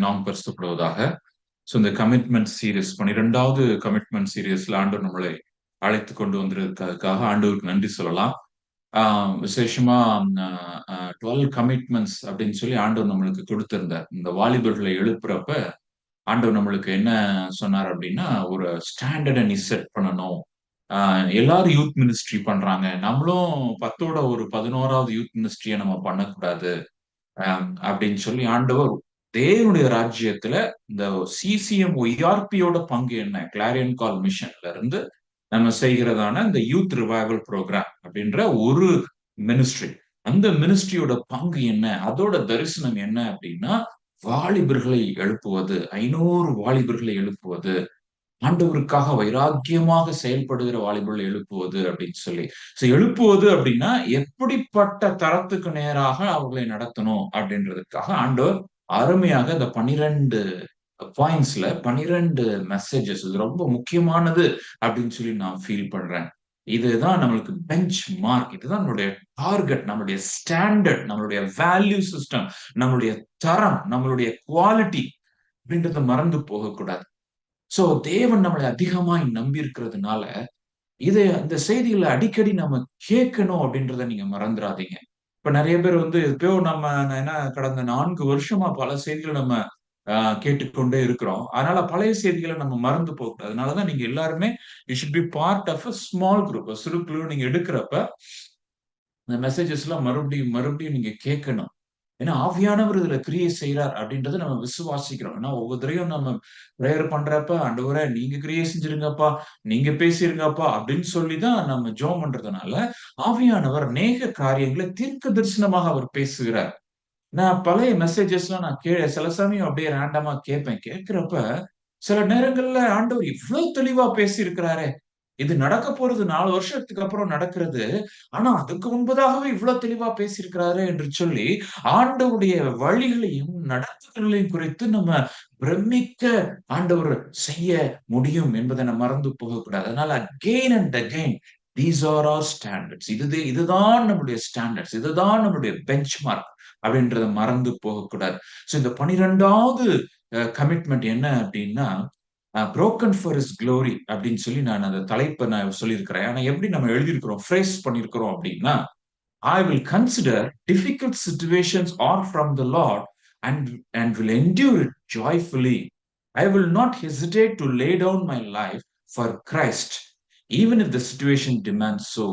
நாம் பரிசுத்தப்படுவதாக. ஸோ இந்த commitment serious 12வது கமிட்மெண்ட் சீரியஸ்ல ஆண்டவர் நம்மளை அழைத்து கொண்டு வந்திருக்கிறதுக்காக ஆண்டவருக்கு நன்றி சொல்லலாம். விசேஷமா 12 கமிட்மெண்ட்ஸ் அப்படின்னு சொல்லி ஆண்டவர் நம்மளுக்கு கொடுத்திருந்தார். இந்த வாலிபர்களை எழுப்புறப்ப ஆண்டவர் நம்மளுக்கு என்ன சொன்னார் அப்படின்னா, ஒரு ஸ்டாண்டர்டை நீ செட் பண்ணணும். எல்லாரும் யூத் மினிஸ்ட்ரி பண்றாங்க, நம்மளும் 10ஓட ஒரு 11வது யூத் மினிஸ்ட்ரியை நம்ம பண்ணக்கூடாது அப்படின்னு சொல்லி ஆண்டவர் தேவனுடைய ராஜ்யத்துல இந்த சிசிஎம் ஒய்ஆர்பியோட பங்கு என்ன, கிளாரியன் கால் மிஷன்ல இருந்து நம்ம செய்கிறதான இந்த யூத் ரிவைவல் ப்ரோக்ராம் அப்படின்ற ஒரு மினிஸ்ட்ரி, அந்த மினிஸ்ட்ரியோட பங்கு என்ன, அதோட தரிசனம் என்ன அப்படின்னா, வாலிபர்களை எழுப்புவது, 500 வாலிபர்களை எழுப்புவது, ஆண்டவருக்காக வைராக்கியமாக செயல்படுகிற வாலிபர்களை எழுப்புவது அப்படின்னு சொல்லி. எழுப்புவது அப்படின்னா எப்படிப்பட்ட தரத்துக்கு நேராக அவர்களை நடத்தணும் அப்படின்றதுக்காக ஆண்டவர் அருமையாக இந்த 12 பாயிண்ட்ஸ்ல 12 மெசேஜஸ், இது ரொம்ப முக்கியமானது அப்படின்னு சொல்லி நான் ஃபீல் பண்றேன். இதுதான் நம்மளுக்கு பெஞ்ச் மார்க், இதுதான் நம்மளுடைய டார்கெட், நம்மளுடைய ஸ்டாண்டர்ட், நம்மளுடைய வேல்யூ சிஸ்டம், நம்மளுடைய தரம், நம்மளுடைய குவாலிட்டி அப்படின்றத மறந்து போகக்கூடாது. சோ தேவன் நம்மளை அதிகமாய் நம்பி இருக்கிறதுனால இந்த செய்திகளை அடிக்கடி நம்ம கேட்கணும் அப்படின்றத நீங்க மறந்துடாதீங்க. இப்ப நிறைய பேர் எப்பயோ என்ன கடந்த 4 வருஷமா பல செய்திகளை நம்ம கேட்டுக்கொண்டே இருக்கிறோம். அதனால பழைய செய்திகளை நம்ம மறந்து போகக்கூடாது. அதனாலதான் நீங்க எல்லாருமே you should be part of a small group, சிறு குழு. நீங்க எடுக்கிறப்ப இந்த மெசேஜஸ் எல்லாம் மறுபடியும் மறுபடியும் நீங்க கேட்கணும். ஏன்னா ஆவியானவர் இதுல கிரியை செய்யறார் அப்படின்றத நம்ம விசுவாசிக்கிறோம். ஏன்னா ஒவ்வொருத்தரையும் நம்ம பிரேயர் பண்றப்ப, ஆண்டவரே நீங்க கிரியை செஞ்சிருங்கப்பா, நீங்க பேசிருங்கப்பா அப்படின்னு சொல்லிதான் நம்ம ஜெபம் பண்றதுனால ஆவியானவர் அநேக காரியங்களை தீர்க்க தரிசனமாக அவர் பேசுகிறார். நான் பழைய மெசேஜஸ் எல்லாம் நான் சில சமயம் அப்படியே ரேண்டமா கேட்பேன். கேட்கிறப்ப சில நேரங்கள்ல ஆண்டவர் இவ்வளவு தெளிவா பேசி இருக்கிறாரே, இது நடக்க போறது 4 வருஷத்துக்கு அப்புறம் நடக்கிறது, ஆனா அதுக்கு முன்பதாகவே இவ்வளவு தெளிவா பேசியிருக்கிறாரு என்று சொல்லி ஆண்டவருடைய வழிகளையும் நடத்துதலையும் குறித்து நம்ம பிரமிக்க ஆண்டவர் செய்ய முடியும் என்பதை நம்ம மறந்து போகக்கூடாது. அதனால again and again these are are standards, இதுதான் நம்முடைய ஸ்டாண்டர்ட்ஸ், இதுதான் நம்மளுடைய பெஞ்ச் மார்க் அப்படின்றத மறந்து போகக்கூடாது. சோ இந்த 12வது கமிட்மெண்ட் என்ன அப்படின்னா, broken for his glory அப்படின்னு சொல்லி நான் அந்த தலைப்பை நான் சொல்லியிருக்கிறேன். ஆனா எப்படி நம்ம எழுதியிருக்கிறோம், ஃப்ரேஸ் பண்ணியிருக்கிறோம் அப்படின்னா, I will consider difficult situations are from the Lord and will endure it joyfully. I will not hesitate to lay down my life for Christ, even if the situation demands so.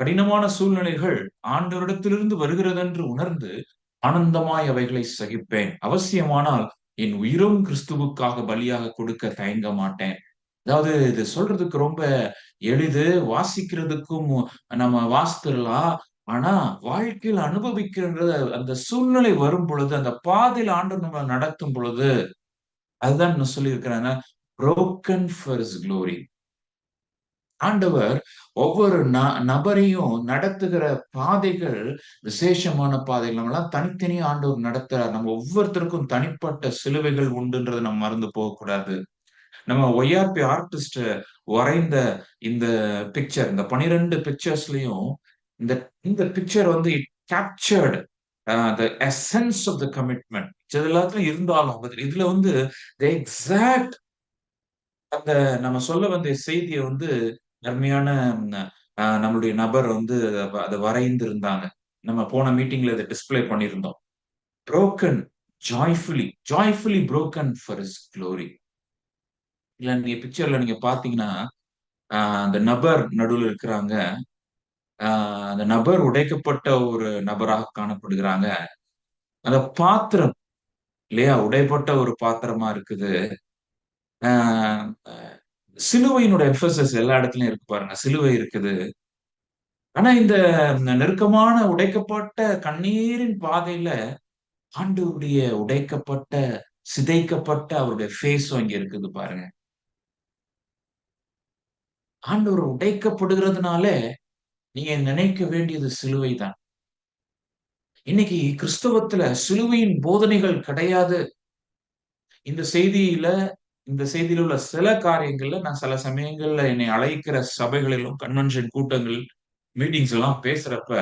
கடினமான சூழ்நிலைகள் ஆண்டவரிடத்திலிருந்து வருகிறது என்று உணர்ந்து ஆனந்தமாய் அவைகளை சகிப்பேன். அவசியமானால் என் உயிரும் கிறிஸ்துவுக்காக பலியாக கொடுக்க தயங்க மாட்டேன். அதாவது இது சொல்றதுக்கு ரொம்ப எளிது, வாசிக்கிறதுக்கும் நம்ம வாசித்துடலாம். ஆனா வாழ்க்கையில் அனுபவிக்கின்ற அந்த சூழ்நிலை வரும் பொழுது, அந்த பாதையில் ஆண்டவர் நம்ம நடத்தும் பொழுது, அதுதான் நான் சொல்லியிருக்கிறேன், broken for his glory. ஆண்டவர் ஒவ்வொரு நபரையும் நடத்துகிற பாதைகள் விசேஷமான பாதைகள். நம்மளாம் தனித்தனியா ஆண்டவர் நடத்துறார். நம்ம ஒவ்வொருத்தருக்கும் தனிப்பட்ட சிலுவைகள் உண்டுன்றதை நம்ம மறந்து போகக்கூடாது. நம்ம ஒய்ஆர்பி ஆர்டிஸ்ட் வரைந்த இந்த பிக்சர், இந்த 12 பிக்சர்ஸ்லயும் இந்த இந்த picture it captured the essence of the commitment. இது எல்லாத்துலயும் இருந்தாலும் இதுல the exact அந்த நம்ம சொல்ல வந்த செய்தியை அருமையான நம்மளுடைய நபர் அதை வரைந்திருந்தாங்க. நம்ம போன மீட்டிங்ல இதை டிஸ்பிளே பண்ணியிருந்தோம். broken joyfully broken for his glory. இல்ல நீங்க பிக்சர்ல நீங்க பாத்தீங்கன்னா அந்த நபர் நடுவில் இருக்கிறாங்க. அந்த நபர் உடைக்கப்பட்ட ஒரு நபராக காணப்படுகிறாங்க. அந்த பாத்திரம் இல்லையா, உடைப்பட்ட ஒரு பாத்திரமா இருக்குது. சிலுவையினுடைய எம்பசஸ் எல்லா இடத்துலயும் இருக்கு பாருங்க, சிலுவை இருக்குது. ஆனா இந்த நெருக்கமான உடைக்கப்பட்ட கண்ணீரின் பாதையில ஆண்டவருடைய உடைக்கப்பட்ட சிதைக்கப்பட்ட அவருடைய ஃபேஸும் இங்க இருக்குது பாருங்க. ஆண்டவர் உடைக்கப்படுகிறதுனால நீங்க நினைக்க வேண்டியது சிலுவை தான். இன்னைக்கு கிறிஸ்தவத்துல சிலுவையின் போதனைகள் கிடையாது. இந்த செய்தியில உள்ள சில காரியங்கள்ல நான் சில சமயங்கள்ல என்னை அழைக்கிற சபைகளிலும் கன்வென்ஷன் கூட்டங்கள் மீட்டிங்ஸ் எல்லாம் பேசுறப்ப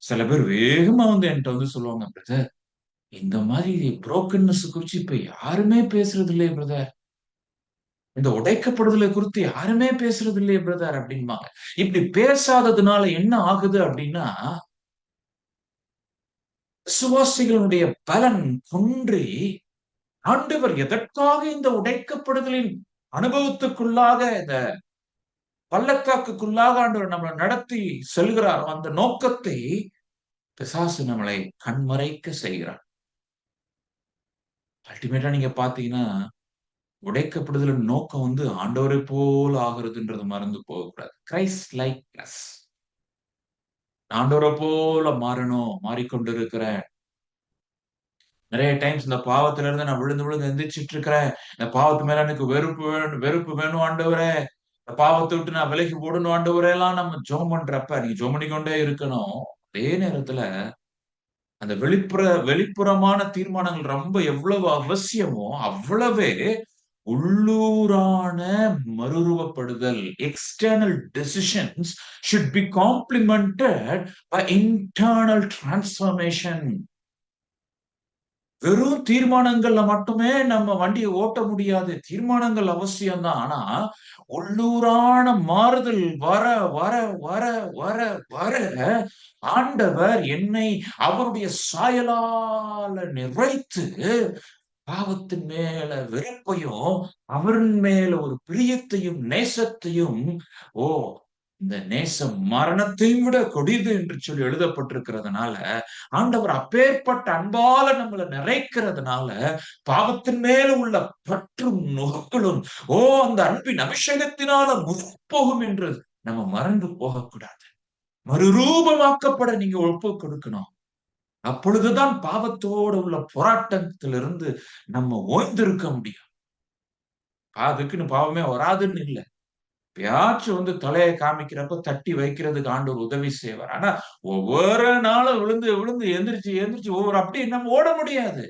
சில பேர் வேகமா என்கிட்ட சொல்லுவாங்க, பிரதர் இந்த மாதிரி புரோக்கன்னஸ் குறிச்சு இப்ப யாருமே பேசுறது இல்லையே பிரதர். இந்த உடைக்கப்படுதலை குறித்து யாருமே பேசுறது இல்லையே பிரதர் அப்படின்பாங்க. இப்படி பேசாததுனால என்ன ஆகுது அப்படின்னா, விசுவாசிகளுடைய பலன் குன்றி, ஆண்டவர் எதற்காக இந்த உடைக்கப்படுதலின் அனுபவத்துக்குள்ளாக, இந்த பள்ளத்தாக்குக்குள்ளாக ஆண்டவர் நம்மளை நடத்தி செல்கிறாரோ அந்த நோக்கத்தை பிசாசு நம்மளை கண்மறைக்க செய்கிறார். அல்டிமேட்டா நீங்க பாத்தீங்கன்னா, உடைக்கப்படுதலின் நோக்கம் ஆண்டவரை போல ஆகுறதுன்றது மறந்து போகக்கூடாது. Christ likeness. ஆண்டவரை போல மாறணும், மாறிக்கொண்டிருக்கிறேன். நிறைய டைம்ஸ் இந்த பாவத்துல இருந்து நான் விழுந்து விழுந்து எந்திரிச்சிட்டு இருக்கிறேன். இந்த பாவத்து மேல எனக்கு வெறுப்பு வேணும் ஆண்டவரே. இந்த பாவத்தை விட்டு நான் விலகி ஓடணும் ஆண்டவரே எல்லாம் நம்ம ஜெபம் பண்றப்ப, நீங்க ஜெபம் பண்ணிக்கொண்டே இருக்கணும். அதே நேரத்துல அந்த வெளிப்புறமான தீர்மானங்கள் ரொம்ப எவ்வளவு அவசியமோ அவ்வளவே உள்ளூரான மறுரூபப்படுதல், external decisions should be complemented by internal transformation. வெறும் தீர்மானங்கள்ல மட்டுமே நம்ம வண்டியை ஓட்ட முடியாது. தீர்மானங்கள் அவசியம்தான். ஆனா உள்ளூரான மாறுதல் வர வர வர வர வர ஆண்டவர் என்னை அவருடைய சாயலால நிறைத்து பாவத்தின் மேல வெறுப்பையும், அவரின் மேல ஒரு பிரியத்தையும் நேசத்தையும், ஓ இந்த நேசம் மரணத்தையும் விட கொடிது என்று சொல்லி எழுதப்பட்டிருக்கிறதுனால, ஆண்டவர் அப்பேற்பட்ட அன்பால நம்மளை நிறைக்கிறதுனால, பாவத்தின் மேல உள்ள பற்றும் நோக்களும், ஓ அந்த அன்பின் அபிஷேகத்தினால முற்போகும் என்று நம்ம மறந்து போகக்கூடாது. மறுரூபமாக்கப்பட நீங்க ஒப்பு கொடுக்கணும். அப்பொழுதுதான் பாவத்தோடு உள்ள போராட்டத்திலிருந்து நம்ம ஓய்ந்திருக்க முடியும். அதுக்குன்னு பாவமே வராதுன்னு இல்ல. எப்பயாச்சும் தலையை காமிக்கிறப்ப தட்டி வைக்கிறதுக்கு ஆண்டவர் உதவி செய்வார். ஆனா ஒவ்வொரு நாளும் விழுந்து விழுந்து எந்திரிச்சு எந்திரிச்சு ஒவ்வொரு அப்படி நம்ம ஓட முடியாது.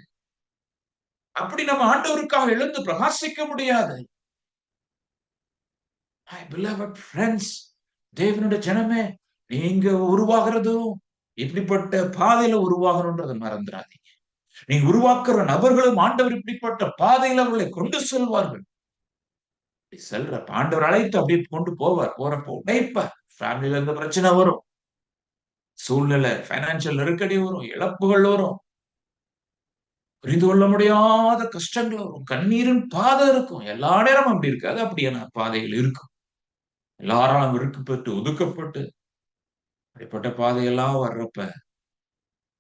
அப்படி நம்ம ஆண்டவருக்காக எழுந்து பிரகாசிக்க முடியாது. My beloved friends, தேவனுடைய ஜனமே, நீங்க உருவாகிறதும் இப்படிப்பட்ட பாதையில உருவாகணும்ன்றதை மறந்துடாதீங்க. நீங்க உருவாக்குற நபர்களும் ஆண்டவர் இப்படிப்பட்ட பாதையில அவர்களை கொண்டு செல்வார்கள். செல்றப்ப ஆண்டவர் அழைத்து அப்படியே கொண்டு போவார். போறப்போ உடைப்பார். ஃபேமிலில இருந்து பிரச்சனை வரும். சூழ்நிலை, பைனான்சியல் நெருக்கடி வரும், இழப்புகள் வரும். புரிந்து கொள்ள முடியாத கஷ்டங்கள் வரும். கண்ணீரின் பாதை இருக்கும். எல்லா நேரமும் அப்படி இருக்காது. அப்படியான பாதைகள் இருக்கும். எல்லாராலும் வெறுக்கப்பட்டு, ஒதுக்கப்பட்டு, அப்படிப்பட்ட பாதையெல்லாம் வர்றப்ப,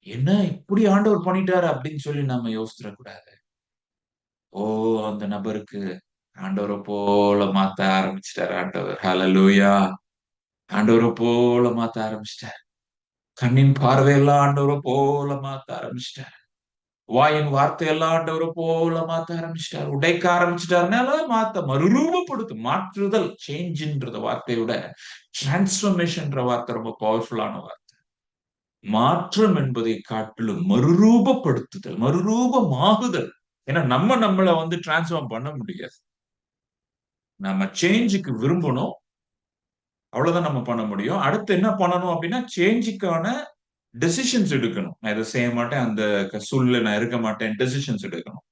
என்ன இப்படி ஆண்டவர் பண்ணிட்டாரு அப்படின்னு சொல்லி நம்ம யோசிச்சிடக்கூடாது. ஓ அந்த நபருக்கு ஆண்டவரை போல மாத்த ஆரம்பிச்சிட்டாரு ஆண்டவர். ஹalleluya. ஆண்டவரை போல மாத்த ஆரம்பிச்சிட்டார். கண்ணின் பார்வையெல்லாம் ஆண்டவரை போல மாத்த ஆரம்பிச்சிட்டார். வாயின் வார்த்தையெல்லாம் ஆண்டவரை போல மாத்த ஆரம்பிச்சிட்டார். உடைக்க ஆரம்பிச்சிட்டாருனால மறுரூபப்படுத்தும். மாற்றுதல், சேஞ்ச்ன்ற வார்த்தையோட டிரான்ஸ்பர்மேஷன்ன்ற வார்த்தை ரொம்ப பவர்ஃபுல்லான வார்த்தை. மாற்றம் என்பதை காட்டிலும் மறுரூபப்படுத்துதல், மறுரூபமாகுதல். ஏன்னா நம்ம நம்மளை டிரான்ஸ்ஃபார்ம் பண்ண முடியாது. நம்ம சேஞ்சுக்கு விரும்பணும். அவ்வளவுதான் நம்ம பண்ண முடியும். அடுத்து என்ன பண்ணணும் அப்படின்னா, சேஞ்சுக்கான டெசிஷன்ஸ் எடுக்கணும். நான் இதை செய்ய மாட்டேன், அந்த சூழ்நிலை நான் இருக்க மாட்டேன், டெசிஷன்ஸ் எடுக்கணும்.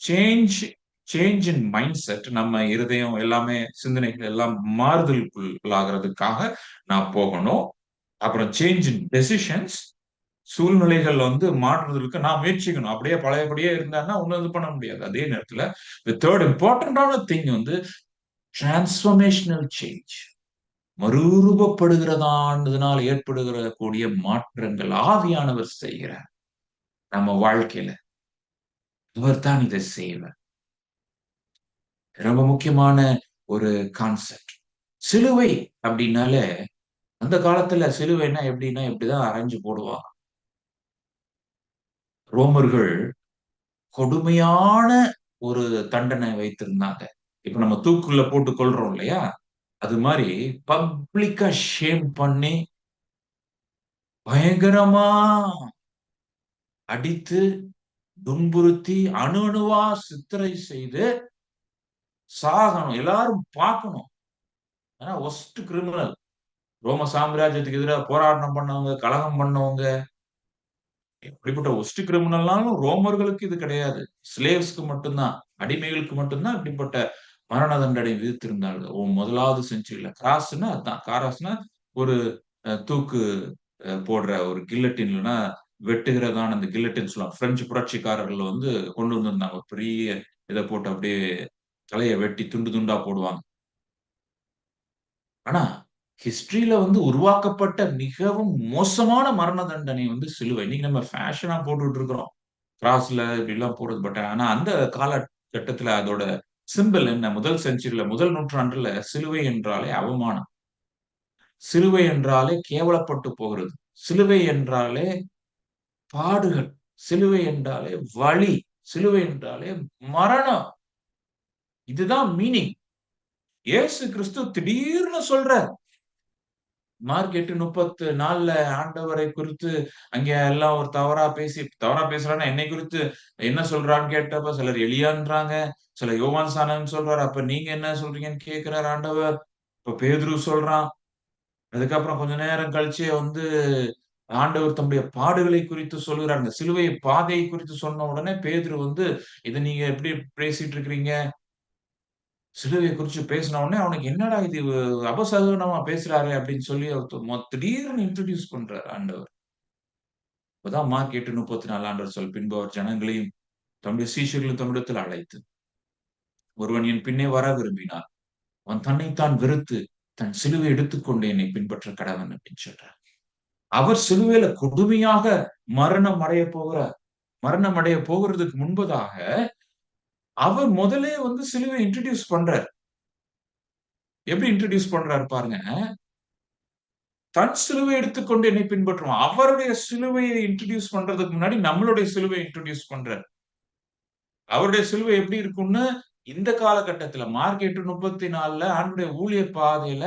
Change change in mind set, நம்ம இருதயம் எல்லாமே, சிந்தனைகள் எல்லாம் மாறுதலுக்குள்ளாகிறதுக்காக நான் போகணும். அப்புறம் சேஞ்ச் இன் டெசிஷன்ஸ், சூழ்நிலைகள் மாற்றுறதுக்கு நான் முயற்சிக்கணும். அப்படியே பழையபடியே இருந்தாருன்னா ஒன்னும் இது பண்ண முடியாது. அதே நேரத்துல தேர்ட் இம்பார்ட்டன்டான திங் டிரான்ஸ்பர்மேஷனல் சேஞ்ச், மறுரூபப்படுகிறதானதுனால் ஏற்படுகிற கூடிய மாற்றங்கள் ஆவியானவர் செய்கிறார் நம்ம வாழ்க்கையில. இவர் தான் இதை செய்வார். ரொம்ப முக்கியமான ஒரு கான்செப்ட். சிலுவை அப்படின்னாலே, அந்த காலத்துல சிலுவைன்னா எப்படின்னா இப்படிதான் அரைஞ்சு போடுவாங்க. ரோமர்கள் கொடுமையான ஒரு தண்டனை வைத்திருந்தாங்க. இப்ப நம்ம தூக்குல போட்டு கொல்றோம் இல்லையா, அது மாதிரி பப்ளிக்கா ஷேம் பண்ணி பயங்கரமா அடித்து துன்புறுத்தி அணு அணுவா சித்திரை செய்து சாகணும், எல்லாரும் பார்க்கணும். ஆனா ஒஸ்ட் கிரிமினல், ரோம சாம்ராஜ்யத்துக்கு எதிராக போராட்டம் பண்ணவங்க, கலகம் பண்ணவங்க, எப்படிப்பட்ட ஒஸ்ட் கிரிமினல்னாலும் ரோமர்களுக்கு இது கிடையாது. ஸ்லேவ்ஸ்க்கு மட்டும்தான், அடிமைகளுக்கு மட்டும்தான் இப்படிப்பட்ட மரண தண்டனை விதித்திருந்தார்கள். முதலாவது செஞ்சுரியில. கிராஸ்ன்னா அதான். காராஸ்ன்னா ஒரு தூக்கு போடுற ஒரு கில்லட்டின் இல்லன்னா வெட்டுகிறதான அந்த கில்லட்டின் சொல்லுவாங்க. பிரெஞ்சு புரட்சிக்காரர்கள் வந்து கொண்டு வந்திருந்தாங்க. ஒரு பெரிய இத போட்டு அப்படியே தலைய வெட்டி துண்டு துண்டா போடுவாங்க. ஆனா, ஹிஸ்டரியில வந்து உருவாக்கப்பட்ட மிகவும் மோசமான மரண தண்டனை வந்து சிலுவை. இன்னைக்கு நம்ம ஃபேஷனா போட்டுட்டு இருக்கிறோம். கிராஸ்ல இப்படிலாம் போடுறது. ஆனா அந்த காலகட்டத்துல அதோட சிம்பல் என்ன? முதல் செஞ்சுரில, முதல் நூற்றாண்டுல சிலுவை என்றாலே அவமானம். சிலுவை என்றாலே கேவலப்பட்டு போகிறது. சிலுவை என்றாலே பாடுகள். சிலுவை என்றாலே வலி. சிலுவை என்றாலே மரணம். இதுதான் மீனிங். இயேசு கிறிஸ்து திடீர்னு சொல்றார். மார்க் 8:34ல ஆண்டவரை குறித்து அங்க எல்லாம் ஒரு தவறா பேசுறான்னா என்னை குறித்து என்ன சொல்றான்னு கேட்டப்ப சிலர் எலியான்றாங்க. சிலர் யோவான் ஸ்நானன் சொல்றாரு. அப்ப நீங்க என்ன சொல்றீங்கன்னு கேட்கிறார் ஆண்டவர். இப்ப பேதுரு சொல்றான். அதுக்கப்புறம் கொஞ்ச நேரம் கழிச்சு வந்து ஆண்டவர் தம்முடைய பாடுகளை குறித்து சொல்லுகிறார். அந்த சிலுவை பாதையை குறித்து சொன்ன உடனே பேதுரு வந்து, "இத நீங்க எப்படி பேசிட்டு இருக்கிறீங்க?" சிலுவைய குறிச்சு பேசின உடனே அவனுக்கு என்னடா இது அபசகுனமா பேசுறாரே அப்படின்னு சொல்லி அவர் திடீர்னு இன்ட்ரோடியூஸ் பண்றாரு ஆண்டவர். அப்பதான் மார்க் 8:34 ஆண்டவர் பின்பு அவர் ஜனங்களையும் தம்முடைய சீஷர்களையும் தம்மிடத்தில் அழைத்து, ஒருவன் என் பின்னே வர விரும்பினான். அவன் தன்னைத்தான் வெறுத்து தன் சிலுவை எடுத்துக்கொண்டு என்னை பின்பற்ற கடவன் அப்படின்னு சொல்றார். அவர் சிலுவையில கொடுமையாக மரணம் அடைய போகிறார். மரணம் அடைய போகிறதுக்கு முன்பதாக அவர் முதலே வந்து சிலுவைய இன்ட்ரோடியூஸ் பண்றார். எப்படி இன்ட்ரோடியூஸ் பண்றாரு பாருங்க. தன் சிலுவை எடுத்துக்கொண்டு என்னை பின்பற்றுவான். அவருடைய சிலுவையை இன்ட்ரோடியூஸ் பண்றதுக்கு முன்னாடி நம்மளுடைய சிலுவைய இன்ட்ரோடியூஸ் பண்றாரு. அவருடைய சிலுவை எப்படி இருக்கும்னு இந்த காலகட்டத்துல மார்க் 8:34ல ஆண்டவருடைய ஊழிய பாதையில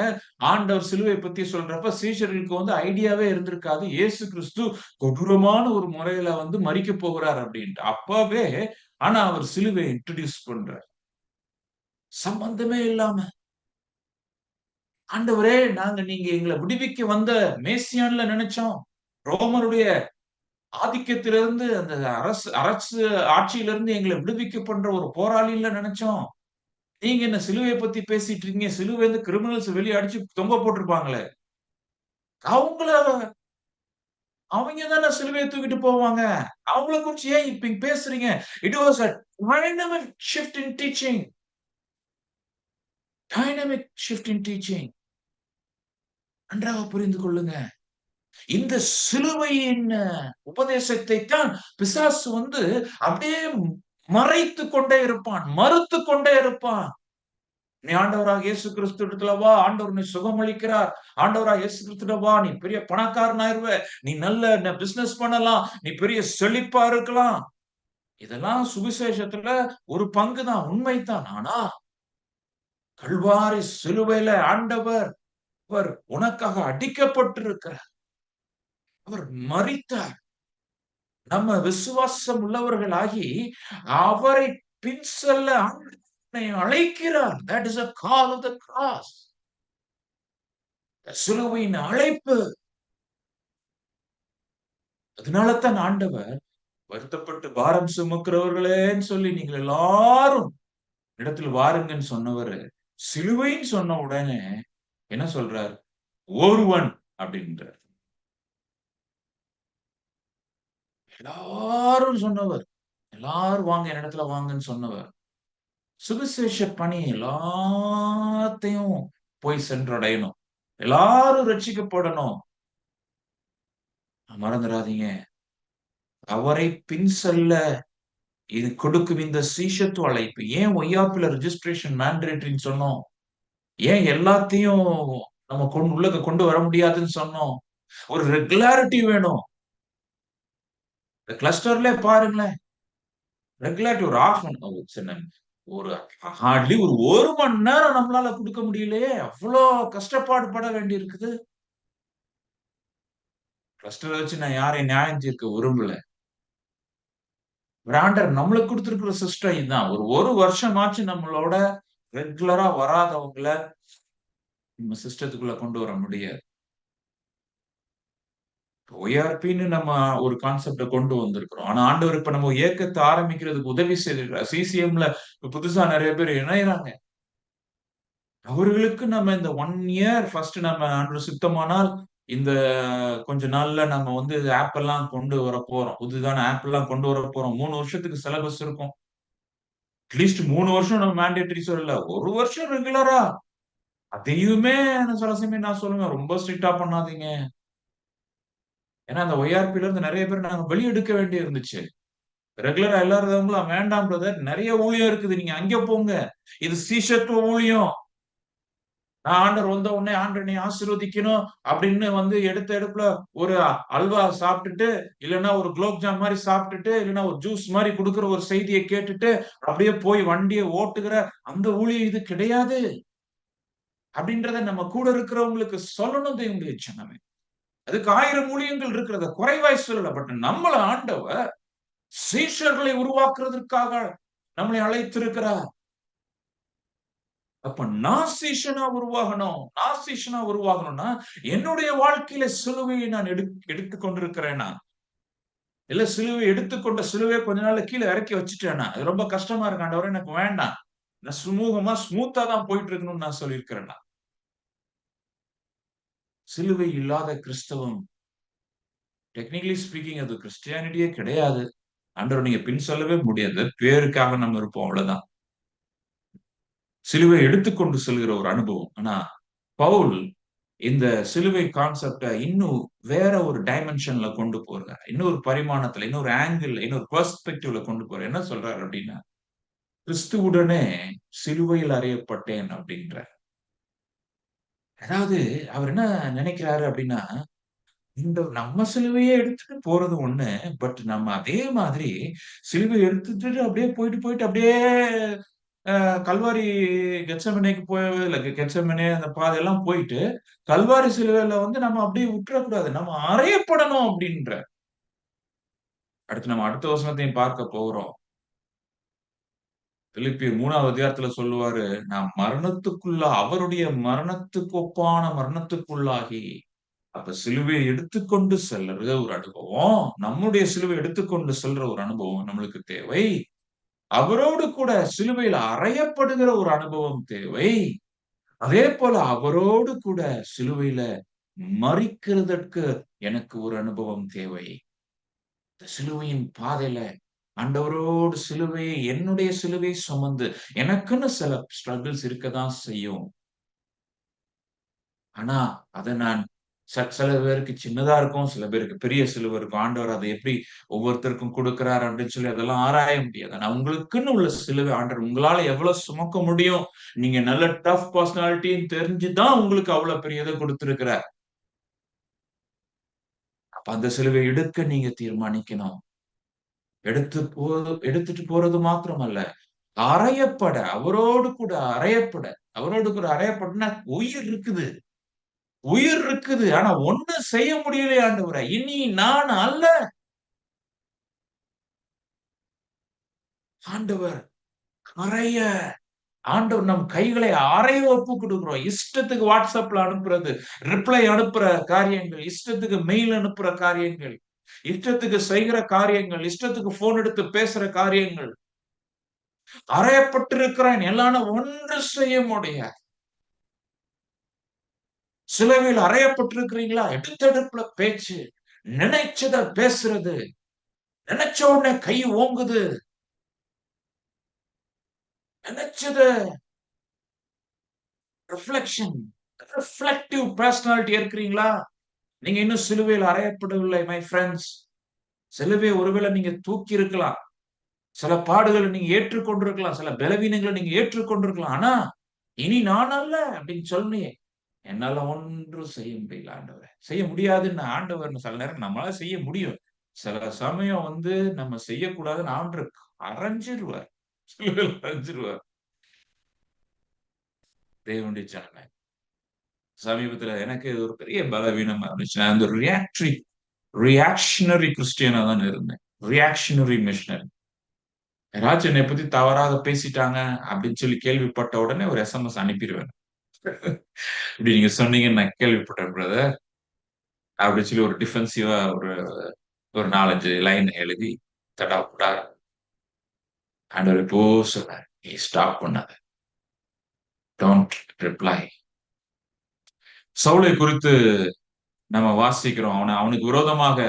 ஆண்டவர் சிலுவைய பத்தி சொல்றப்ப சீஷர்களுக்கு வந்து ஐடியாவே இருந்திருக்காது. இயேசு கிறிஸ்து கொடூரமான ஒரு முறையில வந்து மரிக்கப் போகிறார் அப்படின்ட்டு. அப்பவே ஆனா அவர் சிலுவைய இன்ட்ரோடியூஸ் பண்றார். சம்பந்தமே இல்லாம. ஆண்டவரே நீங்க எங்கள விடுவிக்க வந்த மேசியான்ல நினைச்சோம். ரோமருடைய ஆதிக்கத்திலிருந்து அந்த அரசு அரசு ஆட்சியிலிருந்து எங்கள விடுவிக்க பண்ற ஒரு போராளில நினைச்சோம். நீங்க என்ன சிலுவைய பத்தி பேசிட்டு இருக்கீங்க. சிலுவை வந்து கிரிமினல்ஸ் வெளிய அடிச்சு தொங்க போட்டுருப்பாங்களே. அவங்கள அவங்க தானே சிலுவைய தூக்கிட்டு போவாங்க. அவங்கள குறிச்சு ஏன் இப்ப பேசுறீங்க? It was a dynamic shift in teaching. Dynamic shift in teaching. நன்றாக புரிந்து கொள்ளுங்க. இந்த சிலுவையின் உபதேசத்தை தான் பிசாசு வந்து அப்படியே மறைத்துக் கொண்டே இருப்பான். மறுத்துக் கொண்டே இருப்பான். நீ ஆண்டவராக இயேசு கிறிஸ்துவிடத்துல வா. ஆண்டவர் உன்னை சுகமளிக்கிறார். ஆண்டவராக இயேசு கிறிஸ்துவிடம் வா. நீ பெரிய பணக்காரன் ஆயிருவ. நீ நல்ல பிசினஸ் பண்ணலாம். நீ பெரிய செழிப்பா இருக்கலாம். இதெல்லாம் சுவிசேஷத்துல ஒரு பங்கு தான். உண்மைதான். ஆனா கல்வாரி சிலுவையில ஆண்டவர் அவர் உனக்காக அடிக்கப்பட்டிருக்கிறார். அவர் மரித்தார். நம்ம விசுவாசம் உள்ளவர்களாகி அவரை பின் செல்ல ஆண்டவர் அழைக்கிறார். That is a call of the cross. சிலுவையின் அழைப்பு. அதனால தான் ஆண்டவர் வருத்தப்பட்டு பாரம் சுமக்கிறவர்களேன்னு சொல்லி நீங்கள் எல்லாரும் இடத்தில் வாருங்கன்னு சொன்னவரு சிலுவைன்னு சொன்ன உடனே என்ன சொல்றார்? ஒருவன் அப்படின்றார். எல்லாரும் சொன்னவர். எல்லாரும் வாங்க என்னிடத்துல வாங்கன்னு சொன்னவர். சுவிசேஷ பணி எல்லாத்தையும் போய் சென்றடையணும். எல்லாரும் ரட்சிக்கப்படணும். மறந்துடாதீங்க. அவரை பின் செல்ல இது கொடுக்கும் இந்த சீஷத்துவ அழைப்பு. ஏன் ஒய்யாப்ல ரெஜிஸ்ட்ரேஷன் மேண்டேட்டரின்னு சொன்னோம்? ஏன் எல்லாத்தையும் நம்ம உள்ளக கொண்டு வர முடியாதுன்னு சொன்னோம்? ஒரு ரெகுலாரிட்டி வேணும். இந்த கிளஸ்டர்லயே பாருங்களேன். ரெகுலாரிட்டி ஒரு ஒரு ஹார்ட்லி ஒரு 1 மணி நேரம் நம்மளால குடுக்க முடியலையே! அவ்ளோ கஷ்டப்பாடு பட வேண்டியிருக்குது. கிளஸ்டர வச்சு நான் யாரையும் நியாயம் தீர்க்க விரும்பல. ஆண்டவர் நம்மளுக்கு குடுத்திருக்கிற சிஸ்டம் இதுதான். ஒரு வருஷமாச்சு நம்மளோட ரெகுலரா வராதவங்கள நம்ம சிஸ்டத்துக்குள்ள கொண்டு வர முடியாது. ஒய்ஆர்பின்னு நம்ம ஒரு கான்செப்ட கொண்டு வந்திருக்கிறோம். ஆனா ஆண்டவர் இப்ப நம்ம இயக்கத்தை ஆரம்பிக்கிறதுக்கு உதவி செய்திருக்கிறார். சிசிஎம்ல புதுசா நிறைய பேர் இணையறாங்க. அவர்களுக்கு நம்ம இந்த 1 இயர் ஃபர்ஸ்ட் நம்ம ஆண்டவர் சித்தமானால் இந்த கொஞ்ச நாள்ல நம்ம வந்து ஆப் எல்லாம் கொண்டு வரப்போறோம். புதிதான ஆப் எல்லாம் கொண்டு வரப்போறோம். 3 வருஷத்துக்கு சிலபஸ் இருக்கும். அட்லீஸ்ட் 3 வருஷம் நம்ம மேண்டேட்டரி சொல்லல. 1 வருஷம் ரெகுலரா. அதையுமே சில சமயம் நான் சொல்லுவேன், ரொம்ப ஸ்ட்ரிக்ட்டா பண்ணாதீங்க. ஏன்னா அந்த ஒய்ஆர்பில இருந்து நிறைய பேர் நாங்க வெளிய எடுக்க வேண்டி இருந்துச்சு. ரெகுலரா எல்லாரும் வேண்டாம் பிரதர். நெறைய ஊழியம் இருக்குது. நீங்க அங்க போங்க. இது சீஷத்துவ ஊழியம். நான் ஆண்டவர் வந்த உடனே ஆண்டவர் நீ ஆசீர்வதிக்கணும் அப்படின்னு வந்து எடுத்த எடுப்புல ஒரு அல்வா சாப்பிட்டுட்டு, இல்லன்னா ஒரு குலோப் ஜாம் மாரி சாப்பிட்டுட்டு, இல்லன்னா ஒரு ஜூஸ் மாரி குடுக்குற ஒரு செய்திய கேட்டுட்டு, அப்படியே போய் வண்டிய ஓட்டுகிற அந்த ஊழியம் இது கிடையாது. அப்படின்றத நம்ம கூட இருக்கிறவங்களுக்கு சொல்லணும் தேவனுடைய ஜனமே. அதுக்கு 1000 ஊழியங்கள் இருக்கிறத குறைவாய் சொல்லல. பட் நம்மள ஆண்டவர் சீஷர்களை உருவாக்குறதற்காக நம்மளை அழைத்திருக்கிறார். அப்ப நான் சீஷனா உருவாகணும். நான் சீஷனா உருவாகணும்னா, என்னுடைய வாழ்க்கையில சிலுவையை நான் எடுத்துக் கொண்டிருக்கிறேனா? இல்ல சிலுவை எடுத்துக்கொண்ட சிலுவைய கொஞ்ச நாள்ல கீழ இறக்கி வச்சுட்டேனா? அது ரொம்ப கஷ்டமா இருக்கு ஆண்டவரே எனக்கு வேண்டாம். நான் சுமூகமா, ஸ்மூத்தா தான் போயிட்டு இருக்கணும்னு நான் சொல்லியிருக்கிறேனா? சிலுவை இல்லாத கிறிஸ்தவம் டெக்னிக்கலி ஸ்பீக்கிங் அது கிறிஸ்டியானிட்டியே கிடையாது. ஆண்டவர நீங்க பின் சொல்லவே முடியாது. பேருக்காக நம்ம இருப்போம் அவ்வளவுதான். சிலுவை எடுத்துக்கொண்டு செல்கிற ஒரு அனுபவம். ஆனா, பவுல் இந்த சிலுவை கான்செப்ட இன்னும் வேற ஒரு டைமென்ஷன்ல கொண்டு போறார். இன்னொரு பரிமாணத்துல, இன்னொரு ஆங்கிள், இன்னொரு பெர்ஸ்பெக்டிவ்ல கொண்டு போறார். என்ன சொல்றாரு அப்படின்னா, கிறிஸ்துவுடனே சிலுவையில் அறையப்பட்டேன் அப்படின்றார். அதாவது அவர் என்ன நினைக்கிறாரு அப்படின்னா, இந்த நம்ம சிலுவையே எடுத்துட்டு போறது ஒண்ணு. பட் நம்ம அதே மாதிரி சிலுவை எடுத்துட்டு அப்படியே போயிட்டு அப்படியே கல்வாரி கெத்செமனேக்கு இல்ல கெத்செமனே அந்த பாதையெல்லாம் போயிட்டு, கல்வாரி சிலுவையில வந்து நம்ம அப்படியே விட்டுறக்கூடாது. நம்ம அறையப்படணும் அப்படின்ற. அடுத்து நம்ம அடுத்த வசனத்தையும் பார்க்க போகிறோம். பிலிப்பியர் 3வது அதிகாரத்துல சொல்லுவாரு, நான் அவருடைய மரணத்துக்கு ஒப்பான மரணத்துக்குள்ளாகி அப்ப சிலுவையை எடுத்துக்கொண்டு செல்ற ஒரு அனுபவம், நம்முடைய சிலுவை எடுத்துக்கொண்டு செல்ற ஒரு அனுபவம் நம்மளுக்கு தேவை. அவரோடு கூட சிலுவையில் அறையப்படுகிற ஒரு அனுபவம் தேவை. அதே போல அவரோடு கூட சிலுவையில மரிக்கிறதற்கு எனக்கு ஒரு அனுபவம் தேவை. இந்த சிலுவையின் பாதையில ஆண்டவரோடு சிலுவையை என்னுடைய சிலுவை சுமந்து எனக்குன்னு சில ஸ்ட்ரகிள்ஸ் இருக்கதான் செய்யும். ஆனா அத நான் சில பேருக்கு சின்னதா இருக்கும். சில பேருக்கு பெரிய சிலுவை இருக்கும். ஆண்டவர் அதை எப்படி ஒவ்வொருத்தருக்கும் கொடுக்கிறார் அப்படின்னு சொல்லி அதெல்லாம் ஆராய முடியாது. ஆனா உங்களுக்குன்னு உள்ள சிலுவை ஆண்டவர் உங்களால எவ்வளவு சுமக்க முடியும்? நீங்க நல்ல டஃப் பர்சனாலிட்டின்னு தெரிஞ்சு தான் உங்களுக்கு அவ்வளவு பெரிய இத குடுத்திருக்கிறார். அப்ப அந்த சிலுவை எடுக்க நீங்க தீர்மானிக்கணும். எடுத்துட்டு போறது மாத்திரமல்ல, அவரோடு கூட அறையப்படனா உயிர் இருக்குது. உயிர் இருக்குது. ஆனா ஒண்ணும் செய்ய முடியலையே ஆண்டவரே! இனி நான் அல்ல. ஆண்டவர் அறைய ஆண்டவர் நம் கைகளை அறைய ஒப்புக் குடுக்கிறோம். இஷ்டத்துக்கு WhatsAppல அனுப்புறது, ரிப்ளை அனுப்புற காரியங்கள், இஷ்டத்துக்கு மெயில் அனுப்புற காரியங்கள், இஷ்டத்துக்கு செய்கிற காரியங்கள், இஷ்டத்துக்கு போன் எடுத்து பேசுற காரியங்கள். அறையப்பட்டிருக்கிறேன். என்னால ஒன்று செய்ய முடியாது. சிலுவையில் அறையப்பட்டிருக்கிறீங்களா? எடுத்தெடுப்புல பேச்சு. நினைச்சத பேசுறது. நினைச்ச உடனே கை ஓங்குது. நினைச்சத ரிஃப்ளெக்ஷன் ரிஃப்ளெக்டிவ் பெர்சனாலிட்டி இருக்கிறீங்களா? நீங்க இன்னும் சிலுவையில் அறையப்படவில்லை மை ஃபிரெண்ட்ஸ். சிலுவையை ஒருவேளை நீங்க தூக்கி இருக்கலாம். சில பாடுகளை நீங்க ஏற்றுக்கொண்டிருக்கலாம். சில பலவீனங்களை நீங்க ஏற்றுக்கொண்டிருக்கலாம். ஆனா, இனி நான் அல்ல அப்படின்னு சொன்னீங்க. என்னால ஒன்றும் செய்ய முடியல ஆண்டவரே. செய்ய முடியாதுன்னு ஆண்டவர் சில நேரம் நம்மளால செய்ய முடியும். சில சமயம் வந்து நம்ம செய்யக்கூடாதுன்னு ஆண்டவர் அறைஞ்சிருவார். சிலுவையில் அறைஞ்சிருவார். தேவனுடைய ஜனமே. சமீபத்துல எனக்கு இது ஒரு பெரிய பலவீனமா இருந்துச்சு. நான் அந்த ரியாக்ஷனரி கிறிஸ்டியனா தான் இருந்தேன். Reactionary missionary. யாராச்சும் என்னை பத்தி தவறாக பேசிட்டாங்க அப்படின்னு சொல்லி கேள்விப்பட்ட உடனே ஒரு எஸ்எம்எஸ் அனுப்பிருவேன். இப்படி நீங்க சொன்னீங்கன்னு நான் கேள்விப்பட்டேன் பிரதர். அப்படின்னு சொல்லி ஒரு டிஃபென்சிவா ஒரு ஒரு 4-5 லைன் எழுதி தடாப்புடா ஆண்டவர் இப்போ சொன்னார், நீ ஸ்டாப் பண்ணாத, டோன்ட் ரிப்ளை. சவுலை குறித்து நம்ம வாசிக்கிறோம். அவனுக்கு விரோதமாக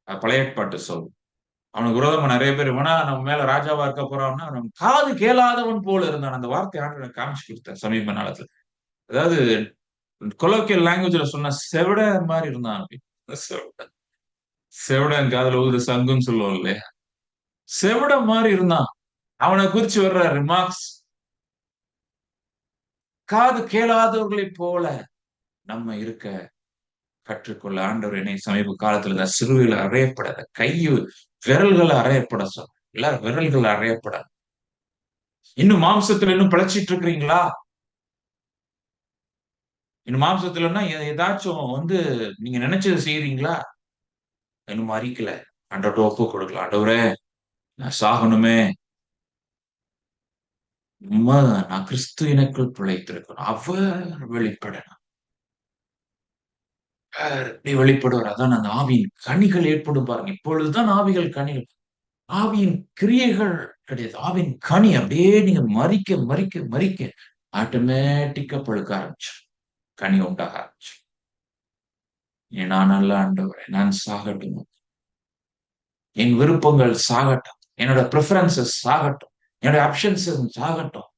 பழைய ஏற்பாட்டு சவுல், அவனுக்கு விரோதமா நிறைய பேர் வேணா நம்ம மேல ராஜாவா இருக்க போறான்னா நம்ம காது கேளாதவன் போல இருந்தான். அந்த வார்த்தை ஆண்டு காமிச்சு கொடுத்தேன் சமீப நாளத்துல. அதாவது கொலோக்கியல் லாங்குவேஜ்ல சொன்ன செவிட மாதிரி இருந்தான் அப்படி. செவிடன் காதுல ஊதுற சங்குன்னு சொல்லுவோம் இல்லையா, செவிட மாதிரி இருந்தான். அவனை குறிச்சு வர்ற ரிமார்க்ஸ், காது கேளாதவர்களைப் போல நம்ம இருக்க கற்றுக்கொள்ள ஆண்டவர் என்னை சமீப காலத்துல இந்த சிறுவையில அறையப்பட, விரல்களை அறையப்பட சொன்ன, இல்ல விரல்கள் அறையப்பட. இன்னும் மாம்சத்துல இன்னும் பிழைச்சிட்டு இருக்கிறீங்களா? இன்னும் மாம்சத்துலன்னா ஏதாச்சும் நீங்க நினைச்சதை செய்யறீங்களா? இன்னும் அறிக்கல, ஆண்டவர்ட்ட ஒப்பு கொடுக்கலாம். ஆண்டவரே, நான் சாகணுமே, நான் கிறிஸ்து எனக்குள் பிழைத்திருக்கணும், அவர் வெளிப்படணும். நீ வெளிப்படுவார். அதான் அந்த ஆவியின் கனிகள் ஏற்படும் பாருங்க. இப்பொழுதுதான் ஆவிகள் கனிகள், ஆவியின் கிரியைகள் கிடையாது. ஆவியின் கனி அப்படியே நீங்க மறிக்க மறிக்க மறிக்க ஆட்டோமேட்டிக்கா பழுக்க ஆரம்பிச்சு, கனி உண்டாக ஆரம்பிச்சு. நான் நல்ல ஆண்டவரே, நான் சாகட்டும், என் விருப்பங்கள் சாகட்டும், என்னோட ப்ரிஃபரன்சஸ் சாகட்டும், என்னோட ஆப்ஷன்ஸ் சாகட்டும்.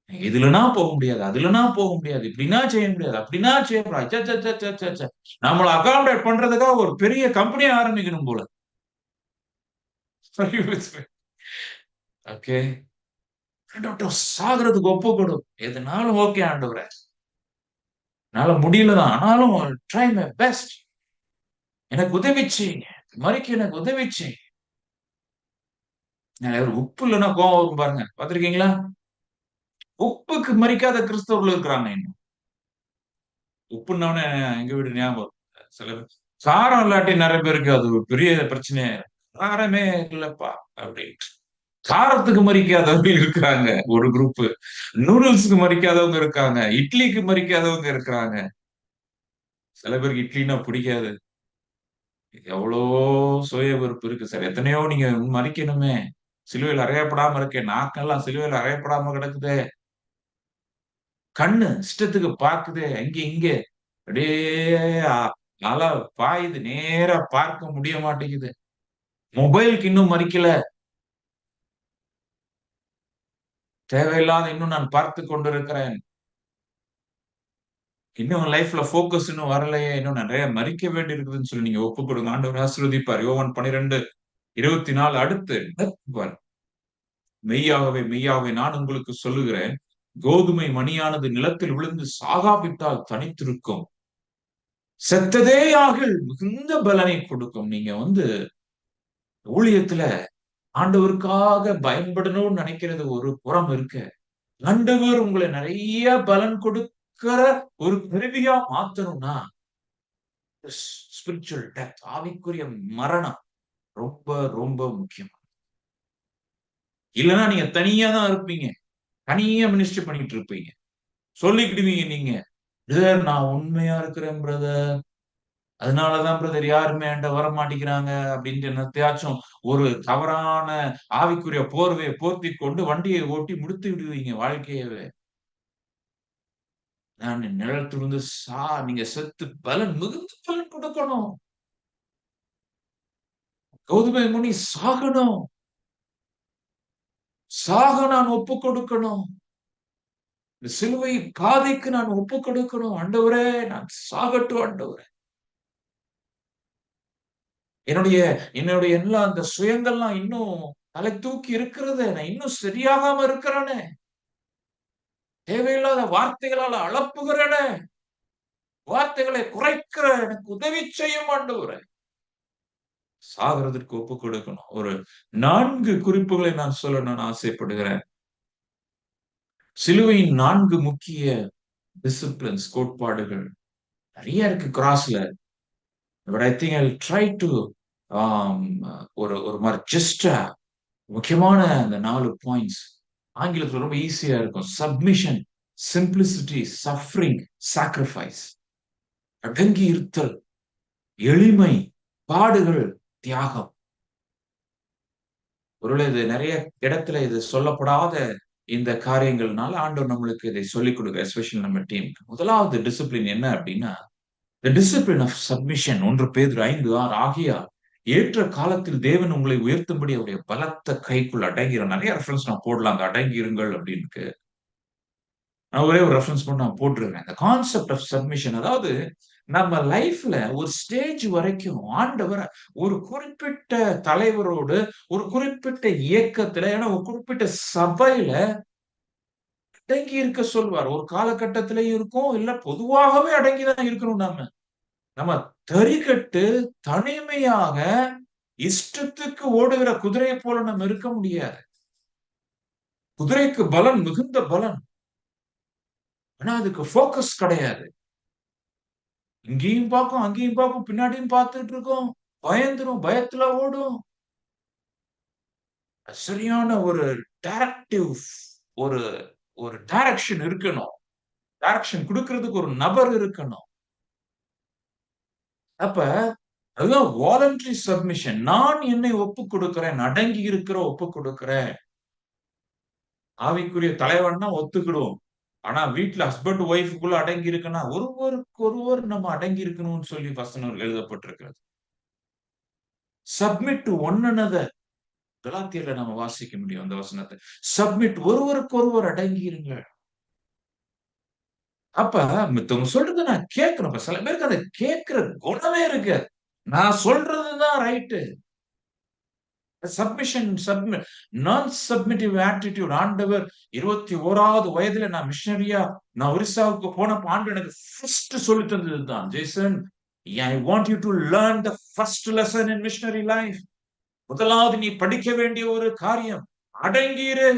இதுலனா போக முடியாது, அதுலனா போக முடியாது, இப்படின்னா செய்ய முடியாது, அப்படின்னா செய்ய முடியாது. நம்மளை அகாமடேட் பண்றதுக்காக ஒரு பெரிய கம்பெனியை ஆரம்பிக்கணும் போல. ஓகே, சாகிறதுக்கு ஒப்பு கொடு, எதுனாலும் ஓகே ஆண்டவரே, என்னால முடியலதான், ஆனாலும் ட்ரை மை பெஸ்ட், எனக்கு உதவி செய்யுங்க, மறிக்க எனக்கு உதவி செய்யுங்க. உப்பு இல்லைன்னா கோவம் வரும் பாருங்க, பாத்திருக்கீங்களா? உப்புக்கு மறிக்காத கிறிஸ்தவர்கள் இருக்கிறாங்க இன்னும். உப்புன்னவனே எங்க வீடு ஞாபகம், சில பேர் காரம் இல்லாட்டி நிறைய பேருக்கு அது ஒரு பெரிய பிரச்சனையா, காரமே இல்லப்பா அப்படின்ட்டு காரத்துக்கு மறிக்காதவங்க இருக்கிறாங்க ஒரு குரூப், நூடுல்ஸுக்கு மறிக்காதவங்க இருக்காங்க, இட்லிக்கு மறிக்காதவங்க இருக்கிறாங்க. சில பேருக்கு இட்லினா பிடிக்காது. எவ்வளோ சுய வெறுப்பு இருக்கு சார். எத்தனையோ நீங்க மறிக்கணுமே, சிலுவையில் அறையப்படாம இருக்கேன், நாக்கெல்லாம் சிலுவையில் அறையப்படாம கிடக்குதே, கண்ணு இஷ்டத்துக்கு பாக்குதே, அங்க இங்க அப்படியே நல்லா பாயுது, நேரா பார்க்க முடிய மாட்டேங்குது. மொபைலுக்கு இன்னும் மறிக்கல, தேவையில்லாத இன்னும் நான் பார்த்து கொண்டிருக்கிறேன். இன்னும் லைஃப்ல போக்கஸ் இன்னும் வரலையே, இன்னும் நிறைய மறிக்க வேண்டி இருக்குதுன்னு சொல்லி நீங்க ஒப்பு கொடுங்க. ஆண்டவர் ஆசீர்வதிப்பார். யோவான் 12:24 அடுத்து மெய்யாகவே மெய்யாகவே நான் உங்களுக்கு சொல்லுகிறேன், கோதுமை மணியானது நிலத்தில் விழுந்து சாகாவிட்டால் தனித்திருக்கும், செத்ததே ஆகில் மிகுந்த பலனை கொடுக்கும். நீங்க ஊழியத்துல ஆண்டவருக்காக பயன்படணும்னு நினைக்கிறது ஒரு புறம் இருக்கு, ஆண்டவர் உங்களை நிறைய பலன் கொடுக்கிற ஒரு கருவியா மாத்தணும்னா ஸ்பிரிச்சுவல் டெத், ஆவிக்குரிய மரணம் ரொம்ப ரொம்ப முக்கியம். இல்லைன்னா நீங்க தனியா தான் இருப்பீங்க, தனியா மினிஸ்ட்ரி பண்ணிட்டு இருப்பீங்க, சொல்லிக்கிடுவீங்க நீங்க, பிரதர் நான் உண்மையா இருக்கிறேன் பிரதர், அதனாலதான் பிரதர் யாருமே என்கிட்ட வர மாட்டேங்கிறாங்க அப்படின்ட்டு என்னத்தையாச்சும் ஒரு தவறான ஆவிக்குரிய போர்வையை போர்த்தி கொண்டு வண்டியை ஓட்டி முடித்து விடுவீங்க வாழ்க்கையவே. நான் நிலத்திலிருந்து நீங்க செத்து பலன் மிகுந்த பலன் கொடுக்கணும். கோதுமை மணி சாகணும், சாக நான் ஒப்பு கொடுக்கணும், இந்த சிலுவை பாதைக்கு நான் ஒப்பு கொடுக்கணும். ஆண்டவரே நான் சாகட்டும் ஆண்டவரே, என்னுடைய என்னுடைய எல்லா அந்த சுயங்கள்லாம் இன்னும் தலை தூக்கி இருக்கிறது, நான் இன்னும் சரியாகாம இருக்கிறேனே, தேவையில்லாத வார்த்தைகளால அளப்புகிறேனே, வார்த்தைகளை குறைக்கிற எனக்கு உதவி செய்யும் ஆண்டவரே. சாகிறதற்கு ஒப்பு கொடுக்கணும். ஒரு 4 குறிப்புகளை நான் சொல்ல நான் ஆசைப்படுகிறேன். சிலுவையின் 4 முக்கிய டிசிப்ளின்ஸ், கோட்பாடுகள் நிறைய இருக்கு கிராஸ்ல. But I think I will try to ஒரு ஒரு மாதிரி ஜஸ்ட் முக்கியமான அந்த 4 பாயிண்ட்ஸ் ஆங்கிலத்துல ரொம்ப ஈஸியா இருக்கும். Submission, simplicity, suffering, sacrifice. அடங்கி இருத்தல், எளிமை, பாடுகள், தியாகம். ஒருவேளை இது நிறைய இடத்துல இது சொல்லப்படாத இந்த காரியங்கள்னால ஆண்டவர் நம்மளுக்கு இதை சொல்லிக் கொடுக்க, எஸ்பெஷலி நம்ம டீமுக்கு. முதலாவது டிசிப்ளின் என்ன அப்படின்னா, தி டிசிப்ளின் ஆஃப் சப்மிஷன். 1 பேதுரு 5:6 ஆகியால் ஏற்ற காலத்தில் தேவன் உங்களை உயர்த்தும்படி அவருடைய பலத்த கைக்குள் அடங்கிற. நிறைய ரெஃபரன்ஸ் நான் போடலாம் அந்த அடங்கி இருங்கள் அப்படின்னு. நான் ஒரே ஒரு ரெஃபரன்ஸ் மட்டும் நான் போட்டுருக்கேன். இந்த கான்செப்ட் ஆஃப் சப்மிஷன், அதாவது நம்ம லைஃப்ல ஒரு ஸ்டேஜ் வரைக்கும் ஆண்டவர் ஒரு குறிப்பிட்ட தலைவரோடு, ஒரு குறிப்பிட்ட இயக்கத்துல, ஏன்னா ஒரு குறிப்பிட்ட சபையில அடங்கி இருக்க சொல்வார். ஒரு காலகட்டத்திலயும் இருக்கும், இல்ல பொதுவாகவே அடங்கிதான் இருக்கணும் நாம. நம்ம தறிகட்டு தனிமையாக இஷ்டத்துக்கு ஓடுகிற குதிரையை போல நம்ம இருக்க முடியாது. குதிரைக்கு பலன், மிகுந்த பலன். ஆனா அதுக்கு ஃபோக்கஸ் கிடையாது. இங்கேயும் பார்க்கும், அங்கேயும் பார்க்கும், பின்னாடியும் பார்த்துட்டு இருக்கும். பயந்துரும், பயத்துல ஓடும். சரியான ஒரு டைரக்டிவ், ஒரு ஒரு டைரக்ஷன் இருக்கணும். டைரக்ஷன் குடுக்கிறதுக்கு ஒரு நபர் இருக்கணும். அப்ப அதுதான் வாலண்டரி சப்மிஷன். நான் என்னை ஒப்புக் கொடுக்கிறேன், அடங்கி இருக்கிற ஒப்புக் கொடுக்கிறேன். ஆவிக்குரிய தலைவன்னா ஒத்துக்கிடுவோம். ஆனா வீட்ல ஹஸ்பண்ட் ஒய்ஃப்க்குள்ள அடங்கி இருக்குன்னா, ஒருவருக்கு ஒருவர் நம்ம அடங்கி இருக்கணும்னு சொல்லி வசனம் எழுதப்பட்டிருக்கிறது. Submit to one another. கலாத்தியர்ல நம்ம வாசிக்க முடியும் அந்த வசனத்தை. சப்மிட், ஒருவருக்கு ஒருவர் அடங்கி இருங்க. அப்ப மித்தவங்க சொல்றத நான் கேட்கணும். இப்ப சில பேருக்கு அத கேட்கிற குணமே இருக்காது. நான் சொல்றதுதான் ரைட்டு. சப்மிஷன், நான் சப்மிட்டிவ் ஆட்டிட்யூட். ஆண்டவர் 21வது வயதுல நான் மிஷனரியா நான் ஒரிசாவுக்கு போனப்ப ஆண்டவர் எனக்கு ஃபர்ஸ்ட் சொல்லி தந்தது தான். Jason, I want you to learn the first lesson in missionary life. முதலாவது நீ படிக்க வேண்டிய ஒரு காரியம், அடங்கியிரு.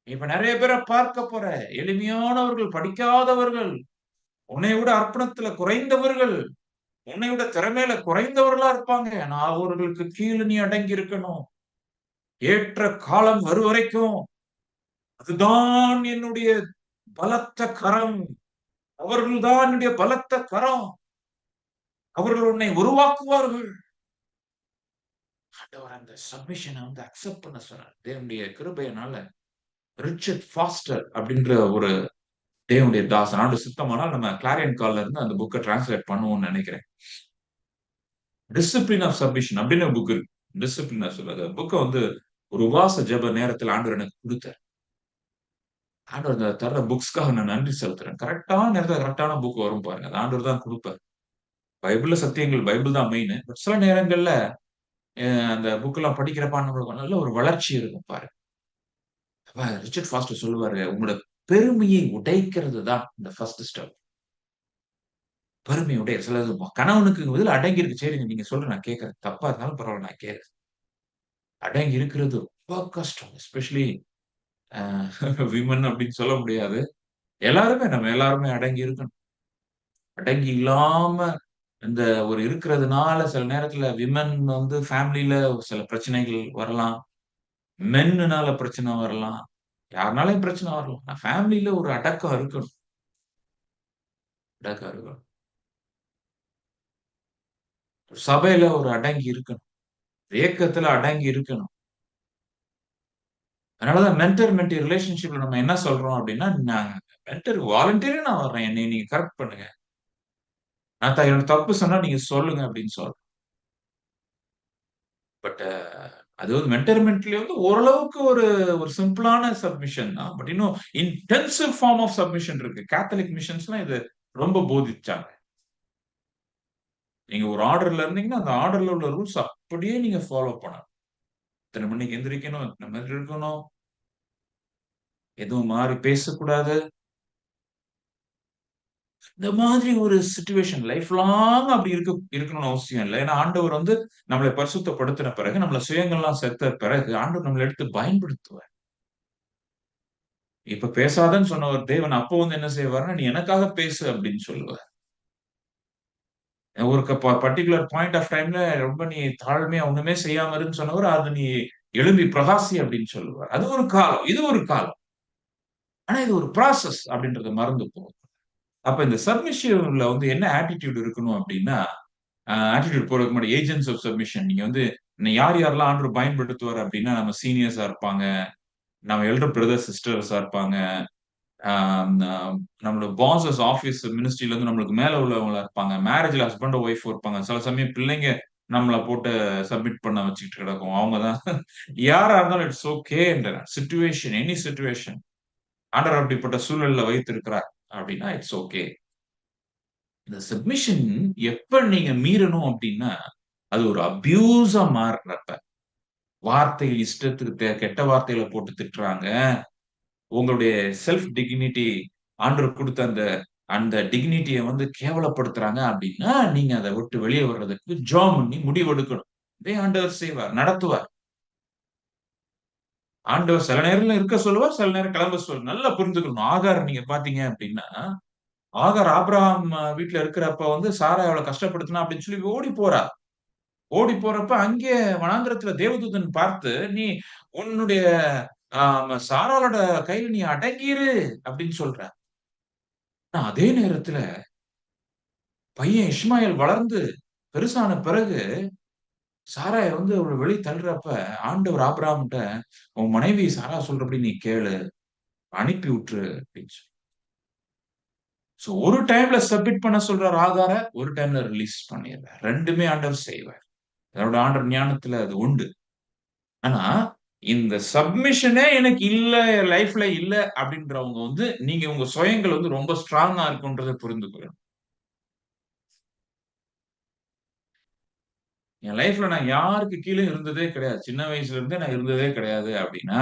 இப்ப நிறைய பேரை பார்க்க போற, எளிமையானவர்கள், படிக்காதவர்கள், உன்னை விட அர்ப்பணத்துல குறைந்தவர்கள், உன்னை விட திறமையில குறைந்தவர்களா இருப்பாங்க. நான் அவர்களுக்கு கீழே நீ அடங்கி இருக்கணும். ஏற்ற காலம் வரும் வரைக்கும் அதுதான் என்னுடைய பலத்த கரம். அவர்கள்தான் என்னுடைய பலத்த கரம். அவர்கள் உன்னை உருவாக்குவார்கள். ஆண்டவர் அந்த சப்மிஷனை வந்து அக்செப்ட் பண்ண சொன்னார். தேவனுடைய கிருபையினால ரிச்சர்ட் ஃபாஸ்டர் அப்படின்ற ஒரு தேவனுடைய தாசன், ஆண்டு சுத்தமானால் நம்ம கிளாரியன் கால்ல இருந்து அந்த புக்கை டிரான்ஸ்லேட் பண்ணுவோம்னு நினைக்கிறேன். டிசிப்ளின் ஆஃப் சப்மிஷன் அப்படின்னு புக் இருக்கு. டிசிப்ளின் சொல்லுது புக்கை வந்து ஒரு உபவாச ஜெப நேரத்தில் ஆண்டவர் எனக்கு கொடுத்தார். ஆண்டவர் இந்த தர்ற புக்ஸ்க்காக நான் நன்றி செலுத்துறேன். கரெக்டான நேரத்துல கரெக்டான புக் வரும் பாருங்க. அது ஆண்டவர் தான் கொடுப்பார். பைபிள்ல சத்தியங்கள், பைபிள் தான் மெயின். பட் சில நேரங்கள்ல அந்த புக் எல்லாம் படிக்கிறப்ப நம்மளுக்கு நல்ல ஒரு வளர்ச்சி இருக்கும் பாருங்க. ரிச்சர்ட் ஃபாஸ்டர் சொல்லுவாரு, உங்களோட பெருமையை உடைக்கிறது தான் இந்த ஃபர்ஸ்ட் ஸ்டெப். பெருமையுடைய சில கணவனுக்கு பதில் அடங்கி இருக்கு. சரி நீங்க சொல்ற நான் கேட்கறேன். தப்பா இருந்தாலும் பரவாயில்ல நான் கேட்கறேன். அடங்கி இருக்கிறது ரொம்ப கஷ்டம். எஸ்பெஷலி விமன் அப்படின்னு சொல்ல முடியாது. நம்ம எல்லாருமே அடங்கி இருக்கணும். அடங்கி இல்லாம இந்த ஒரு இருக்கிறதுனால சில நேரத்துல விமன் வந்து ஃபேமிலில சில பிரச்சனைகள் வரலாம். மென்னுனால பிரச்சனை வரலாம். யாருனாலயும் பிரச்சனை வரலாம். ஆனா ஃபேமிலில ஒரு அடக்கம் இருக்கணும். அடக்கம் இருக்கணும். சபையில ஒரு அடங்கி இருக்கணும். ஏக்கத்துல அடங்கி இருக்கணும். அதனாலதான் மென்டர் மென்டி ரிலேஷன்ஷிப்ல நம்ம என்ன சொல்றோம் அப்படின்னா, நான் மென்டர் வாலண்டியரா நான் வர்றேன். என்னைய நீங்க கரெக்ட் பண்ணுங்க. நான் என்னோட தப்பு சொன்னா நீங்க சொல்லுங்க அப்படின்னு சொல்றேன். பட் அது வந்து மென்டர்மென்ட்லயே வந்து ஓரளவுக்கு ஒரு ஒரு சிம்பிளான சப்மிஷன் தான். பட் இன்னும் இன்டென்சிவ் ஃபார்ம் ஆஃப் சப்மிஷன் இருக்கு. கேத்தலிக் மிஷன்ஸ்லாம் இது ரொம்ப போதிச்சாங்க. நீங்க ஒரு ஆர்டர்ல இருந்தீங்கன்னா, அந்த ஆர்டர்ல உள்ள ரூல்ஸ் அப்படியே நீங்க ஃபாலோ பண்ணணும். இத்தனை மணிக்கு எந்திரிக்கணும், இத்தனை மணிக்கு இருக்கணும். எதுவும் மாறி பேசக்கூடாது. இந்த மாதிரி ஒரு சிச்சுவேஷன் லைஃப் லாங் அப்படி இருக்கணும்னு அவசியம் இல்ல. ஏன்னா ஆண்டவர் வந்து நம்மளை பரிசுத்தப்படுத்தின பிறகு, நம்மள சுயங்கள்லாம் செத்த பிறகு, ஆண்டவர் நம்மள எடுத்து பயன்படுத்துவார். இப்ப பேசாதன்னு சொன்ன ஒரு தேவன் அப்போ வந்து என்ன செய்வாருன்னா, "நீ எனக்காக பேசு" அப்படின்னு சொல்லுவார். ஒரு பர்ட்டிகுலர் பாயிண்ட் ஆஃப் டைம்ல ரொம்ப நீ தாழ்மையா ஒண்ணுமே செய்யாம இருன்னு சொன்னவரு, "அது நீ எழும்பி பிரகாசி" அப்படின்னு சொல்லுவார். அது ஒரு காலம். இது ஒரு காலம். ஆனா இது ஒரு ப்ராசஸ் அப்படின்றத மறந்து போகும். அப்ப இந்த சப்மிஷன்ல வந்து என்ன ஆட்டிடியூட் இருக்கணும் அப்படின்னா, ஆட்டிடியூட் போறதுக்கு முன்னாடி ஏஜென்ட்ஸ் ஆஃப் சப்மிஷன். நீங்க வந்து யார் யாரெல்லாம் ஆண்டவர் பயன்படுத்துவார் அப்படின்னா, நம்ம சீனியர்ஸா இருப்பாங்க. நம்ம எல்டர் பிரதர், சிஸ்டர்ஸா இருப்பாங்க. ஆ ந நம்மளோட பாஸஸ் ஆஃபீஸ் மினிஸ்ட்ரில இருந்து நம்மளுக்கு மேல உள்ளவங்களா இருப்பாங்க. மேரேஜ்ல ஹஸ்பண்ட் ஒய்ஃப் இருப்பாங்க. சில சமயம் பிள்ளைங்க நம்மள போட்டு சப்மிட் பண்ண வச்சுக்கிட்டு கிடக்கும். அவங்க தான் யாரா இருந்தாலும் இட்ஸ் ஓகேன்றேன். Situation, any situation. ஆண்டவர் அப்படிப்பட்ட சூழல்ல வைத்திருக்கிறார் அப்படின்னா இட்ஸ் ஓகே. இந்த சப்மிஷன் எப்ப நீங்க மீறணும் அப்படின்னா, அது ஒரு அப்யூஸா மாறுறப்ப. வார்த்தைகள் இஷ்டத்துக்கு கெட்ட வார்த்தைகள போட்டு திட்டுறாங்க. உங்களுடைய செல்ஃப் டிக்னிட்டி ஆண்டவர் குடுத்த அந்த அந்த டிக்னிட்டிய வந்து கேவலப்படுத்துறாங்க அப்படின்னா, நீங்க அத விட்டு வெளிய வர்றதுக்கு ஜெபம் பண்ணி முடிவெடுக்கணும். இதை ஆண்டவர் செய்வார், நடத்துவார். ஆண்டவர் சில நேரங்கள்ல இருக்க சொல்லுவார், சில நேரம் கிளம்ப சொல்லுவார். நல்லா புரிந்துக்கணும். ஆகார் நீங்க பார்த்தீங்க அப்படின்னா, ஆகார் ஆபிரகாம் வீட்ல இருக்கிறப்ப வந்து சாரா அவள கஷ்டப்படுத்தினா அப்படின்னு சொல்லி ஓடி போறா. ஓடி போறப்ப அங்கே வனாந்திரத்துல தேவதூதன் பார்த்து, "நீ உன்னுடைய சாராளோட கையில நீ அடங்கியிரு" அப்படின்னு சொல்றார். ஆனா அதே நேரத்துல பையன் இஷ்மாயேல் வளர்ந்து பெருசான பிறகு சாராய வந்து அவள வெளிய தள்ளுறப்ப, ஆண்டவர் ஆபிரகாம்ட்ட, "உன் மனைவி சாரா சொல்றபடி நீ கேளு. அனுப்பி விட்டுரு" அப்படின்னு சொல்லி. சோ ஒரு டைம்ல சப்மிட் பண்ண சொல்றார் ஆகார, ஒரு டைம்ல ரிலீஸ் பண்ணிர்றார். 2மே ஆண்டவர் செய்வார். அதோட ஆண்டவர் ஞானத்துல அது உண்டு. ஆனா, இந்த சப்மிஷனே எனக்கு இல்ல, என் லைஃப்ல இல்ல அப்படின்றவங்க வந்து, நீங்க உங்க சுயங்கள் வந்து ரொம்ப ஸ்ட்ராங்கா இருக்குன்றத புரிந்துக்கணும். என் லைஃப்ல நான் யாருக்கு கீழயும் இருந்ததே கிடையாது. சின்ன வயசுல இருந்தே நான் இருந்ததே கிடையாது அப்படின்னா,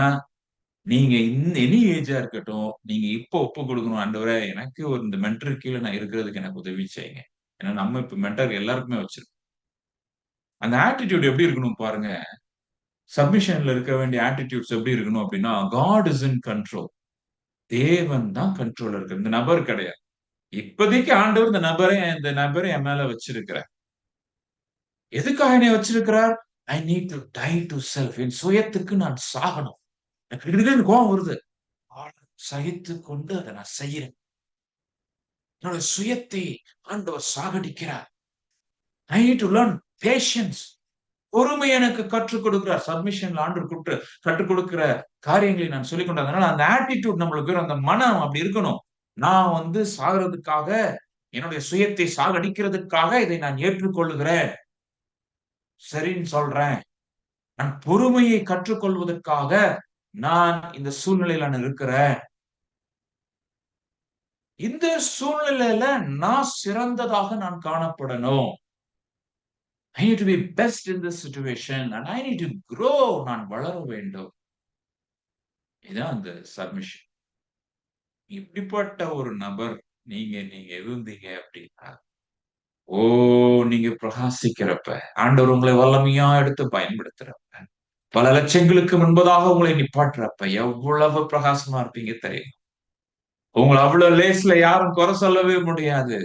நீங்க எனி ஏஜா இருக்கட்டும், நீங்க இப்போ ஒப்பு குடுக்கணும். ஆண்டவரே எனக்கு ஒரு இந்த மென்டர் கீழ நான் இருக்கிறதுக்கு எனக்கு உதவி செய்யுங்க. ஏன்னா நம்ம இப்ப மென்டர் எல்லாருக்குமே வச்சிருக்கோம். அந்த ஆட்டிட்யூட் எப்படி இருக்கணும் பாருங்க. சப்மிஷன்ல இருக்க வேண்டிய ஆட்டிட்யூட்ஸ் எப்படி இருக்கணும் அப்படின்னா, காட் இஸ் இன் கண்ட்ரோல். தேவன் தான் கண்ட்ரோல்ல இருக்காரு. இந்த நபர் கிடையாது. இப்போதைக்கு ஆண்டவர் இந்த நபரை என் மேல வச்சிருக்கிறார். எதுக்காக என்னைய வச்சிருக்கிறார்? I need to die to self. என் சுயத்துக்கு நான் சாகணும். எனக்கு திடீர்னு கோவம் வருது. ஆனா சகித்துக் கொண்டு அத நான் செய்யறேன். என்னோட சுயத்தை ஆண்டவர் சாகடிக்கிறார். I need to learn patience. பொறுமை எனக்கு கற்றுக் கொடுக்கிறார். சப்மிஷன்ல ஆண்டவர் கற்றுக் கொடுக்கிற காரியங்களை நான் சொல்லிக் கொண்டேன். அதனால அந்த ஆட்டிட்யூட் நம்மளுக்கு வேணும். அந்த மனம் அப்படி இருக்கணும். நான் வந்து சாகுறதுக்காக, என்னுடைய சுயத்தை சாகடிக்கிறதுக்காக இதை நான் ஏற்றுக்கொள்ளுகிறேன். சரின்னு சொல்றேன். நான் பொறுமையை கற்றுக்கொள்வதற்காக நான் இந்த சூழ்நிலையில நான் இருக்கிறேன். இந்த சூழ்நிலையில நான் சிறந்ததாக நான் காணப்படணும். I need to be best in this situation and I need to grow. நான் வளர வேண்டும். இதான் அந்த சப்மிஷன். இப்படிப்பட்ட ஒரு நபர் நீங்க நீங்க இருந்தீங்க அப்படின்னா, ஓ! நீங்க பிரகாசிக்கிறப்ப, ஆண்டவர் உங்களை வல்லமையா எடுத்து பயன்படுத்துறப்ப, பல லட்சங்களுக்கு முன்பதாக உங்களை நிப்பாட்டுறப்ப, எவ்வளவு பிரகாசமா இருப்பீங்க தெரியுமா? உங்கள அவ்வளவு லேஸ்ல யாரும் குறை சொல்லவே முடியாது.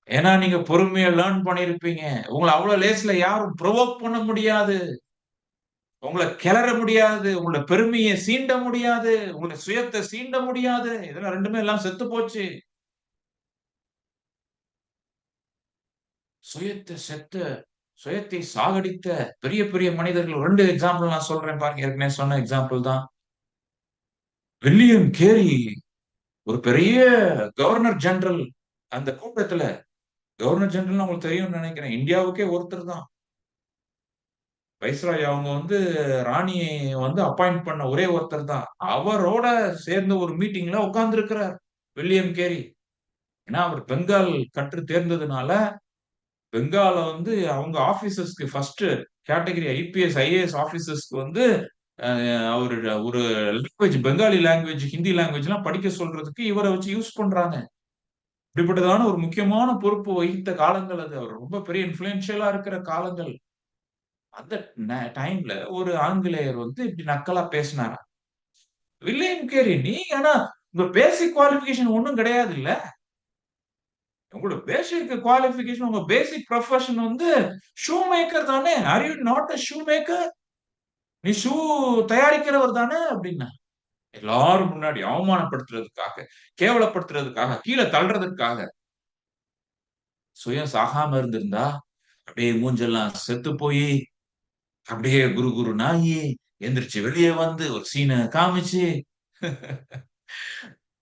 ஏன்னா நீங்க பொறுமையா லேர்ன் பண்ணியிருப்பீங்க. உங்கள அவ்வளவு லேஸ்ல யாரும் புரொவோக் பண்ண முடியாது. உங்கள கிளற முடியாது. உங்களோட பெருமைய சீண்ட முடியாது. உங்களுடைய சுயத்த சீண்ட முடியாது. இதெல்லாம் 2மே எல்லாம் செத்து போச்சு. சுயத்த செத்த சுயத்தை சாகடித்த பெரிய பெரிய மனிதர்கள் 2 எக்ஸாம்பிள் நான் சொல்றேன் பாருங்க. ஏற்கனவே சொன்ன எக்ஸாம்பிள் தான். வில்லியம் கேரி ஒரு பெரிய கவர்னர் ஜெனரல் அந்த கூட்டத்துல கவர்னர் ஜெனரல்னா உங்களுக்கு தெரியும்னு நினைக்கிறேன். இந்தியாவுக்கே ஒருத்தர் தான். வைஸ்ராய் அவங்க வந்து ராணிய வந்து அப்பாயிண்ட் பண்ண ஒரே ஒருத்தர் தான். அவரோட சேர்ந்து ஒரு மீட்டிங்ல உட்கார்ந்து இருக்கிறார். William carry. ஏன்னா அவர் பெங்கால் கற்று தேர்ந்ததுனால பெங்கால வந்து அவங்க ஆபீசர்ஸ்க்கு ஃபர்ஸ்ட் கேட்டகரி ஐபிஎஸ், ஐஏஎஸ் ஆபீசர்ஸ்க்கு வந்து அவரு ஒரு லாங்குவேஜ் பெங்காலி லாங்குவேஜ், ஹிந்தி லாங்குவேஜ்லாம் படிக்க சொல்றதுக்கு இவர வச்சு யூஸ் பண்றாங்க. இப்படிப்பட்டதான ஒரு முக்கியமான பொறுப்பு வகித்த காலங்கள் அது. அவர் ரொம்ப பெரிய இன்ஃப்ளூயன்ஷியலா இருக்கிற காலங்கள். அந்த டைம்ல ஒரு ஆங்கிலேயர் வந்து இப்படி நக்கலா பேசினாராம். வில்லியம் கேரி, நீங்க ஆனா உங்க பேசிக் குவாலிஃபிகேஷன் ஒண்ணும் கிடையாதுல்ல. உங்களோட பேசிக் குவாலிஃபிகேஷன் உங்க பேசிக் ப்ரொஃபஷன் வந்து ஷூ மேக்கர் தானே. Are you not a shoe maker? நீ ஷூ தயாரிக்கிறவர் தானே அப்படின்னா. எல்லாரும் முன்னாடி அவமானப்படுத்துறதுக்காக, கேவலப்படுத்துறதுக்காக, கீழ தள்றதுக்காக சுயம் சாகாம இருந்திருந்தா, அப்படியே மூஞ்செல்லாம் செத்து போயி, அப்படியே குரு குருன்னு ஆயி, எந்திரிச்சு வெளிய வந்து ஒரு சீன காமிச்சு,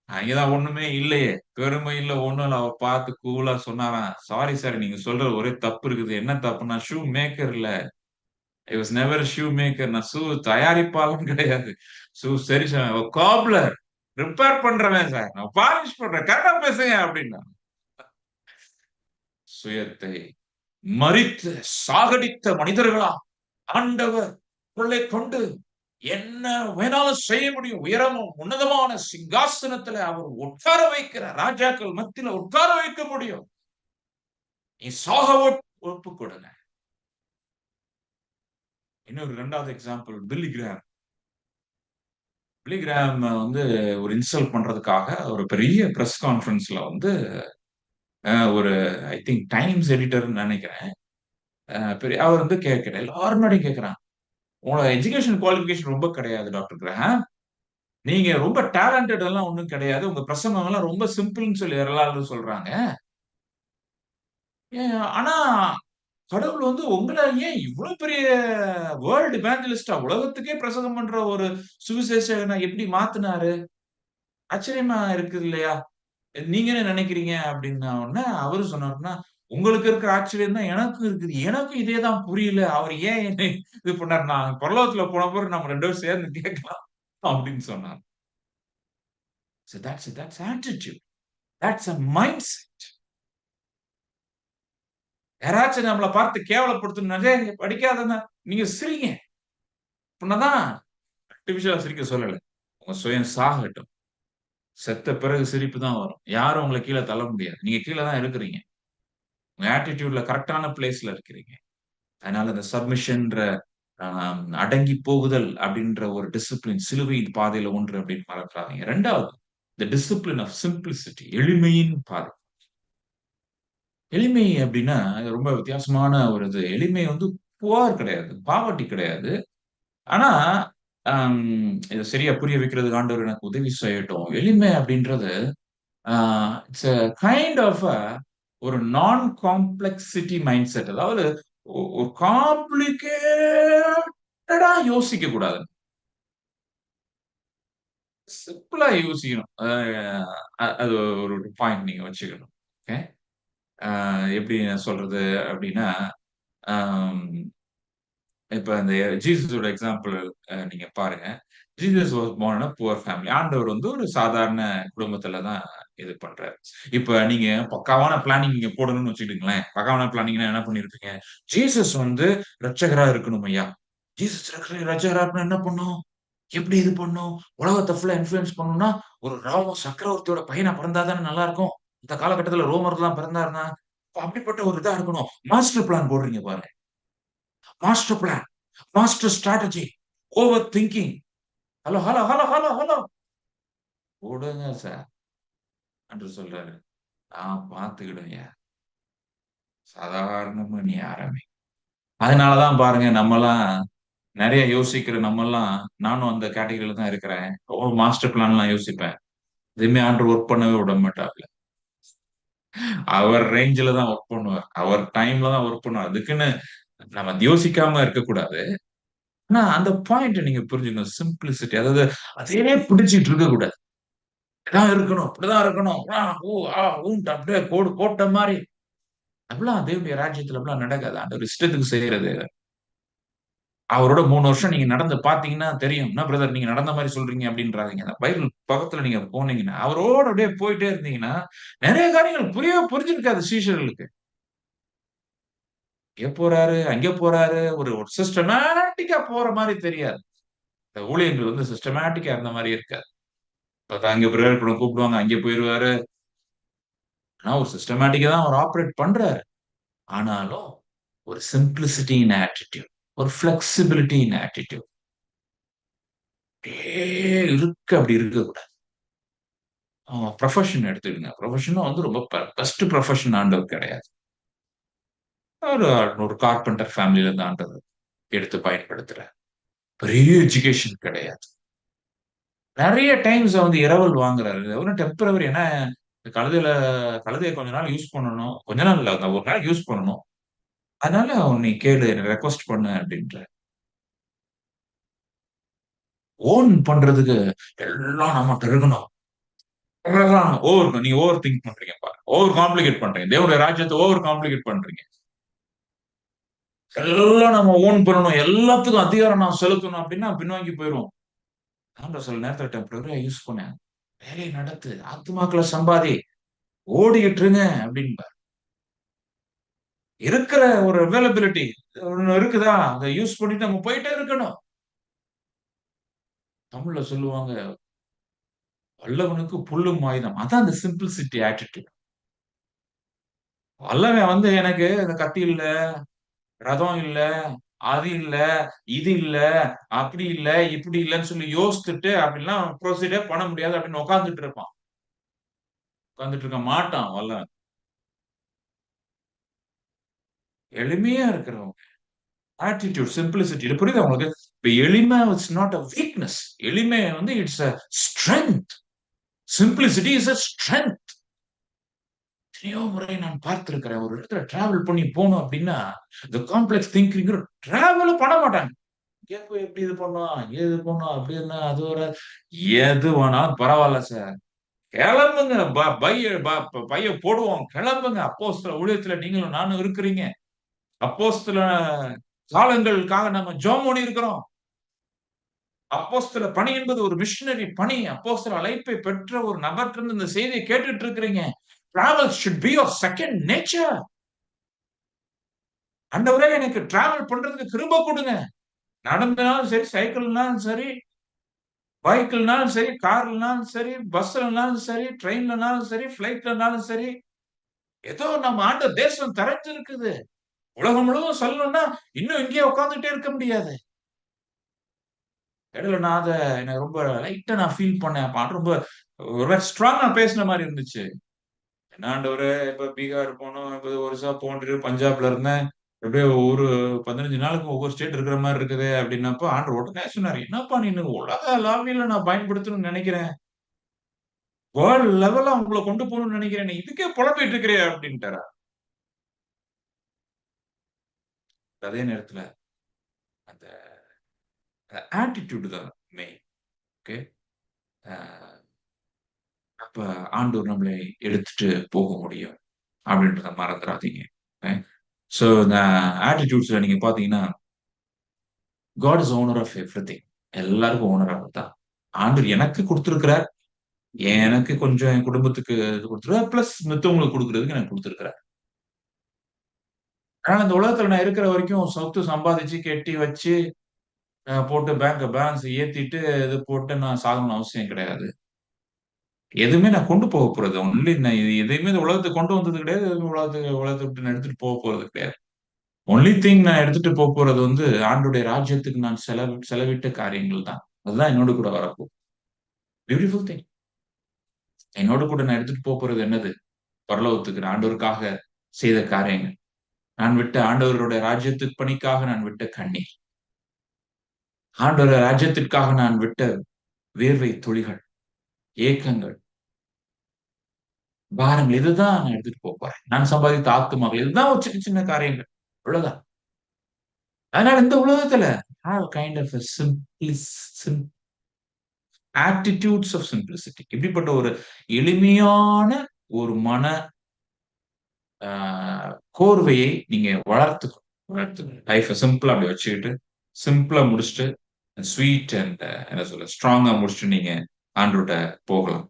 அங்கதான் ஒண்ணுமே இல்லையே! பெருமை இல்ல, ஒண்ணும் இல்ல. அவ பார்த்து கூலா சொன்னாராம், "சாரி சார், நீங்க சொல்றது ஒரே தப்பு இருக்குது." என்ன தப்புன்னா, ஷூ மேக்கர் இல்ல. I was never a shoe maker. நான் ஷூ தயாரிப்பாளன் கிடையாது. ஷூ சரி காப்லர். ரிப்பேர் பண்றவன் சார். நான் பாலிஷ் பண்றேன். கரெக்ட்டா பேசுங்க அப்டின்னா. சுயத்தை மரித்து சாகடித்த மனிதர்களா ஆண்டவர் உள்ளே கொண்டு என்ன வேணாலும் செய்ய முடியும். உயரமும் உன்னதமான சிங்காசனத்துல அவர் உட்கார வைக்கிறார். ராஜாக்கள் மத்தியில உட்கார வைக்க முடியும். நீ சாக ஒப்பு கொடுங்க. இன்னொரு 2வது எக்ஸாம்பிள் பில்லி கிராம். பில்லி கிராம் வந்து ஒரு இன்சல்ட் பண்றதுக்காக ஒரு பெரிய பிரஸ் கான்ஃபரன்ஸ்ல வந்து ஒரு ஐ திங்க் டைம்ஸ் எடிட்டர்ன்னு நெனைக்கிறேன். பெரிய அவர் வந்து கேட்கிறார். எல்லாரும் முன்னாடியும் கேட்கிறான். உங்களோட எஜுகேஷன் குவாலிஃபிகேஷன் ரொம்ப கிடையாது டாக்டர் கிரஹாம். நீங்க ரொம்ப டேலண்டட் எல்லாம் ஒண்ணும் கிடையாது. உங்க பிரசங்கம் எல்லாம் ரொம்ப சிம்பிள்ன்னு சொல்லி எல்லாரும் சொல்றாங்க. ஆனா கடவுள் வந்து உங்கள ஏன் இவ்ளோ பெரிய வேர்ல்ட் எவாஞ்சலிஸ்ட்டா உலகத்துக்கே பிரசங்கம் பண்ற ஒரு சுவிசேஷகனா எப்படி மாத்துனாரு? ஆச்சரியமா இருக்குது இல்லையா? நீங்க என்ன நினைக்கிறீங்க? அப்படின்ன உடனே அவரு சொன்னாருன்னா, உங்களுக்கு இருக்கிற ஆச்சரியம் தான் எனக்கும் இருக்குது. எனக்கும் இதே தான் புரியல. அவர் ஏன் என்னை இது பண்ணாரு? நான் பரலோகத்துல போன பிறகு நம்ம 2 பேரும் சேர்ந்து கேட்கலாம் அப்படின்னு சொன்னார். So that's attitude. That's a mindset. யாராச்சும் நம்மள பார்த்து கேவலப்படுத்தணும்னாலே படிக்காதவங்க நீங்க சிரிங்க. அப்படின்னா ஆர்டிபிஷியலா சிரிக்க சொல்லல. உங்க சுயம் சாகட்டும். செத்த பிறகு சிரிப்பு தான் வரும். யாரும் உங்கள கீழ தள்ள முடியாது. நீங்க கீழ தான் இருக்கிறீங்க. உங்க ஆட்டிட்யூட்ல கரெக்ட்டான பிளேஸ்ல இருக்கிறீங்க. அதனால இந்த சப்மிஷன்ற அ அடங்கி போகுதல் அப்படின்ற ஒரு டிசிப்ளின் சிலுவையின் பாதையில ஒன்று அப்படின்னு மறந்துறாதீங்க. 2வது தி டிசிப்ளின் ஆஃப் சிம்ப்ளிசிட்டி எளிமையின் பாதை. எளிமை அப்படின்னா, அது ரொம்ப வித்தியாசமான ஒரு இது. எளிமை வந்து புவர் கிடையாது. பாவர்ட்டி கிடையாது. ஆனா, அம் இத சரியா புரிய வைக்கிறதுக்கு ஆண்டவர் எனக்கு உதவி செய்யட்டும். எளிமை அப்படின்றது, ஆ இட்ஸ் a கைண்ட் ஆஃப் ஒரு நான் காம்ப்ளெக்ஸிட்டி மைண்ட் செட். அதாவது ஒரு காம்ப்ளிகேட்டடா யோசிக்க கூடாது. சிம்பிளா யோசிக்கணும். அது ஒரு பாயிண்ட் நீங்க வச்சுக்கணும். ஓகே. எப்படி நான் சொல்றது அப்படின்னா, அம் இப்ப இந்த ஜீசஸோட எக்ஸாம்பிள் நீங்க பாருங்க. Jesus was born in a poor family. ஆண்டவர் வந்து ஒரு சாதாரண குடும்பத்துல தான் இது பண்றாரு. இப்ப நீங்க பக்காவான பிளானிங் நீங்க போடணும்னு வச்சுக்கிடுங்களேன். பக்காவான பிளானிங்னா என்ன பண்ணியிருப்பீங்க? ஜீசஸ் வந்து இரட்சகரா இருக்கணும் ஐயா. ஜீசஸ் இரட்சகரா இருக்கணும்னா என்ன பண்ணணும்? எப்படி இது பண்ணணும்? உலகத்த ஃபுல்லா இன்ஃப்ளூயன்ஸ் பண்ணணும்னா, ஒரு ரோம சக்கரவர்த்தியோட பையனா பிறந்தா தானே நல்லா இருக்கும். இந்த காலகட்டத்துல ரோமர்லாம் பிறந்தாருன்னா, அப்ப அப்படிப்பட்ட ஒரு இதா இருக்கணும். மாஸ்டர் பிளான் போடுறீங்க பாருங்க. Master plan, master strategy, over thinking. Hello, hello, hello, hello, hello. விடுங்க சார் என்று சொல்றாரு. நான் பார்த்துக்கிடுவேன்யா. சாதாரணமா நீ ஆரம்பி. அதனால தான் பாருங்க நம்மலாம் நெறைய யோசிக்கிற நம்மலாம் நானும் அந்த கேட்டகரில தான் இருக்கிறேன். மாஸ்டர் பிளான்லாம் யோசிப்பேன். எதுவுமே ஆண்டவர் ஒர்க் பண்ணவே விட மாட்டாப்ல. அவர் ரேஞ்சுல தான் ஒர்க் பண்ணுவார். அவர் டைம்ல தான் ஒர்க் பண்ணுவார். அதுக்குன்னு நம்ம யோசிக்காம இருக்கக்கூடாது. ஆனா அந்த பாயிண்ட்ட நீங்க புரிஞ்சுக்கணும். சிம்ப்ளிசிட்டி. அதாவது அதையே பிடிச்சுட்டு இருக்கக்கூடாது. இதான் இருக்கணும். இப்படிதான் இருக்கணும். ஊ, ஊன்ட்டு அப்படியே கோடு போட்ட மாரி. அப்படிலாம் தேவனுடைய ராஜ்யத்துல அப்படிலாம் நடக்காது. ஆண்டவர் இஷ்டத்துக்கு செய்றது. அவரோட 3 வருஷம் நீங்க நடந்து பார்த்தீங்கன்னா தெரியும். என்ன பிரதர் நீங்க நடந்த மாரி சொல்றீங்க அப்படின்றாதீங்க. அந்த பைபிள் பக்கத்துல நீங்க போனீங்கன்னா, அவரோட அப்படியே போயிட்டே இருந்தீங்கன்னா, நெறைய காரியங்கள் புரிஞ்சிருக்காது சீஷர்களுக்கு. இங்க போறாரு, அங்க போறாரு. ஒரு ஒரு சிஸ்டமேட்டிக்கா போற மாரி தெரியாது. இந்த ஊழியங்கள் வந்து சிஸ்டமேட்டிக்கா இருந்த மாரியே இருக்காது. பார்த்தா அங்க பிரேயர் கூட கூப்பிடுவாங்க. அங்க போயிருவாரு. ஆனா ஒரு சிஸ்டமேட்டிக்கா தான் அவர் ஆப்பரேட் பண்றாரு. ஆனாலும் ஒரு சிம்ப்ளிசிட்டி இன் ஆட்டிட்யூட். ஒரு ஃப்ளெக்ஸிபிலிட்டி இன் ஆட்டிட்யூட். அப்படியே அப்படி இருக்கக்கூடாது. புரொஃபஷன் எடுத்துக்கங்க. புரொஃபஷனும் வந்து ரொம்ப பெஸ்ட் புரொஃபஷன் ஆண்டவர் கிடையாது. ஒரு ஒரு கார்பெண்டர் ஃபேமிலில இருந்து ஆண்டவர் எடுத்து பயன்படுத்துறார். பெரிய எஜுகேஷன் கிடையாது. நெறைய டைம்ஸ் வந்து இரவல் வாங்குறாரு. ஒன்னும் டெம்பரவரி. ஏன்னா கழுதையில கழுதைய கொஞ்ச நாள் யூஸ் பண்ணணும். கொஞ்ச நாள் இல்ல. அந்த ஒரு நாள் யூஸ் பண்ணணும். அதனால நீ கேளு, ரெக்வெஸ்ட் பண்ணு அப்படின்றாரு. ஓன் பண்றதுக்கு எல்லாம் நம்மட்ட இருக்கணும். எல்லாம் நீங்க ஓவர் திங்க் பண்றீங்க பாருங்க. ஓவர் காம்ப்ளிகேட் பண்றீங்க. தேவனுடைய ராஜ்யத்த ஓவர் காம்ப்ளிகேட் பண்றீங்க. எல்லாம் நம்ம ஓன் பண்ணணும். எல்லாத்துக்கும் அதிகாரம் நான் செலுத்தணும் அப்படின்னா பின்வாங்கி போயிருவோம். ஆண்டவர் சில நேரத்துல டெம்பரரியா யூஸ் பண்ணேன். வேலைய நடத்து. ஆத்துமாக்கள சம்பாதி. ஓடிக்கிட்டு இருங்க அப்படின்பாரு. இருக்கிற ஒரு அவைலபிலிட்டி ஒண்ணு இருக்குதா? அத யூஸ் பண்ணிட்டு நம்ம போயிட்டே இருக்கணும். தமிழ்ல சொல்லுவாங்க, "வல்லவனுக்கு புல்லும் ஆயுதம்." அதான் அந்த சிம்பிள்சிட்டி ஆட்டிட்யூட். வல்லவன் வந்து எனக்கு இந்த கத்தி இல்ல, ரதம் இல்ல, அது இல்ல, இது இல்ல, அப்படி இல்ல, இப்படி இல்லன்னு சொல்லி யோசித்துட்டு அப்படிலாம் ப்ரொசீடே பண்ண முடியாது அப்படின்னு உட்கார்ந்துட்டு இருப்பான். உட்கார்ந்துட்டு இருக்க மாட்டான் வல்லவன். எளிமையா இருக்கிறவங்க. Attitude, simplicity. இது புரியுதா உங்களுக்கு? இப்ப எளிமை இட்ஸ் நாட் அ வீக்னஸ். எளிமை வந்து it's a strength. Simplicity is a strength. எத்தனையோ முறை நான் பார்த்திருக்கிறேன். ஒரு இடத்துல டிராவல் பண்ணி போணும் அப்படின்னா, இந்த காம்ப்ளெக்ஸ் திங்கிங் டிராவலும் பண்ண மாட்டாங்க. எங்க போய் எப்படி இது பண்ணோம்? ஏது பண்ணோம்? அப்படி என்ன? அது ஒரு எது வேணாலும் பரவால்ல சார். கிளம்புங்க. பைய போடுவோம். கிளம்புங்க. அப்போஸ்தல ஊழியத்துல நீங்களும் நானும் இருக்கிறீங்க. அப்போஸ்தல காலங்களுக்காக நம்ம ஜெபம் பண்ணியிருக்கிறோம். அப்போஸ்தல பணி என்பது ஒரு மிஷனரி பணி. அப்போஸ்தல அழைப்பை பெற்ற ஒரு நபர்ட்ட இந்த செய்தியை கேட்டுட்டு இருக்கிறீங்க. Travel should be your second nature. ஆண்டவரே எனக்கு டிராவல் பண்றதுக்கு கிருபை கொடுங்க. நடந்துனாலும் சரி, சைக்கிள்னாலும் சரி, பைக்லனாலும் சரி, கார்லனாலும் சரி, பஸ்லனாலும் சரி, ட்ரெயின்லனாலும் சரி, ஃபிளைட்லனாலும் சரி, ஏதோ நம்ம ஆண்டவர் தேசம் திறந்திருக்குது. உலகம் முழுவதும் சொல்லணும்னா, இன்னும் இங்கேயே உட்கார்ந்துட்டே இருக்க முடியாது. இடையில நான் எனக்கு ரொம்ப லைட்டா நான் ஃபீல் பண்ணேன். அப்ப ரொம்ப ஒரு மாரி ஸ்ட்ராங்கா பேசின மாரி இருந்துச்சு. என்ன ஆண்டவரே! இப்ப பீகார் போனோம், இப்ப ஒரிஸ்சா போன்று பஞ்சாப்ல இருந்தேன். எப்படியோ ஒரு 15 நாளுக்கு ஒவ்வொரு ஸ்டேட் இருக்கிற மாரி இருக்குதே அப்படின்னப்ப, ஆண்டவர் உடனே சொன்னாரு, "என்னப்பா நீனு உலக அளவில நான் பயன்படுத்தணும்னு நெனைக்கிறேன். வேர்ல்ட் லெவல்ல உங்கள கொண்டு போணும்னு நெனைக்கிறேன். நீ இதுக்கே புலம்பிட்டு இருக்கிறியே" அப்படின்ட்டாரு. அதே நேரத்துல அந்த ஆட்டிட்யூட் தான் மெயின். ஓகே. அ அப்ப ஆண்டவர் நம்மளை எடுத்துட்டு போக முடியும். அப்படின்றத மறந்துறாதீங்க. ஓகே. சோ இந்த ஆட்டிட்யூட்ஸ்ல நீங்க பார்த்தீங்கன்னா, God is owner of everything. எல்லாருக்கும் ஓனர் அவர் தான். ஆண்டவர் எனக்கு குடுத்திருக்கிறார். எனக்கு கொஞ்சம் என் குடும்பத்துக்கு இது குடுத்துருக்கார். பிளஸ் மித்தவங்களுக்கு குடுக்குறதுக்கு எனக்கு குடுத்திருக்கிறார். ஆனா இந்த உலகத்துல நான் இருக்கிற வரைக்கும் சொத்து சம்பாதிச்சு, கட்டி வச்சு, போட்டு பேலன்ஸ் ஏத்திட்டு, இது போட்டு நான் சாகணும்னு அவசியம் கிடையாது. எதுவுமே நான் கொண்டு போக போறது ஒன்லி நான் எதையுமே இந்த உலகத்துக்கு கொண்டு வந்தது கிடையாது. எதுவுமே உலகத்த விட்டு நான் எடுத்துட்டு போறது கிடையாது. ஒன்லி திங் நான் எடுத்துட்டு போறது வந்து ஆண்டவருடைய ராஜ்யத்துக்கு நான் செலவிட்ட காரியங்கள் தான். அதுதான் என்னோடு கூட வரப்போகுது. Beautiful thing. என்னோடு கூட நான் எடுத்துட்டு போறது என்னது? பரலோகத்துக்கு நான் ஆண்டவருக்காக செய்த காரியங்கள். நான் விட்ட ஆண்டவருடைய ராஜ்யத்துக்கு பணிக்காக நான் விட்ட கண்ணீர். ஆண்டவர் ராஜ்யத்திற்காக நான் விட்ட வேர்வை துளிகள், ஏக்கங்கள், பாரங்கள் இதுதான் நான் எடுத்துட்டு போறேன். நான் சம்பாதித்த ஆத்துமாக்கள் இதுதான் ஒரு சின்ன சின்ன காரியங்கள். அவ்வளவுதான். அதனால இந்த உலகத்துல have kind of a attitudes of simplicity. இப்படிப்பட்ட ஒரு எளிமையான ஒரு மன ஆ கோர்வையை நீங்க வளர்த்துக்கணும். லைஃப்ப சிம்பிளா அப்படி வச்சுக்கிட்டு, சிம்பிளா முடிச்சுட்டு, ஸ்வீட் அண்ட் என்ன சொல்ல ஸ்ட்ராங்கா முடிச்சுட்டு நீங்க ஆண்டவர்ட்ட போகலாம்.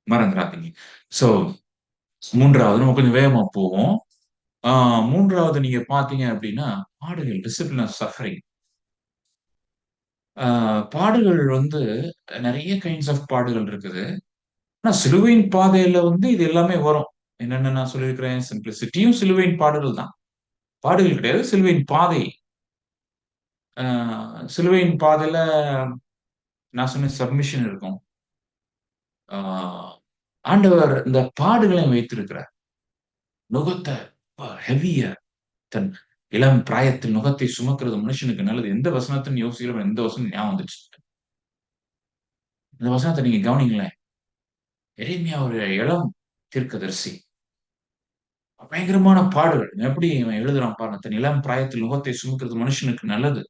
மறந்துறாதீங்க. ஸோ 3வது நம்ம கொஞ்சம் வேகமா போவோம். ஆ 3வது நீங்க பார்த்தீங்க அப்படின்னா, பாடுகள் டிசிப்ளின் ஆஃப் சஃபரிங். ஆ பாடுகள் வந்து நெறைய கைண்ட்ஸ் ஆஃப் பாடுகள் இருக்குது. ஆனா சிலுவையின் பாதையில வந்து இது எல்லாமே வரும். என்னென்ன நான் சொல்லியிருக்கிறேன், சிம்ப்ளிசிட்டியும் சிலுவையின் பாடுகள் தான். பாடுகள் கிடையாது, சிலுவையின் பாதை. அ சிலுவையின் பாதையில நான் சொன்ன சப்மிஷன் இருக்கும். ஆ ஆண்டவர் இந்த பாடுகளையும் வைத்திருக்கிறார். நுகத்த ஹெவியா தன் இளம் பிராயத்தில் நுகத்தை சுமக்கிறது மனுஷனுக்கு நல்லது. எந்த வசனத்தின்னு யோசிக்கிறோம், எந்த வசனம் ஞாபகம் வந்துச்சு. இந்த வசனத்தை நீங்க கவனிங்களேன். எரேமியா ஒரு இளம் தீர்க்கதரிசி. பயங்கரமான பாடுகள். எப்படி இவன் எழுதுறான் பாருங்க. தன் இளம் பிராயத்தில் நுகத்தை சுமக்கிறது மனுஷனுக்கு நல்லது.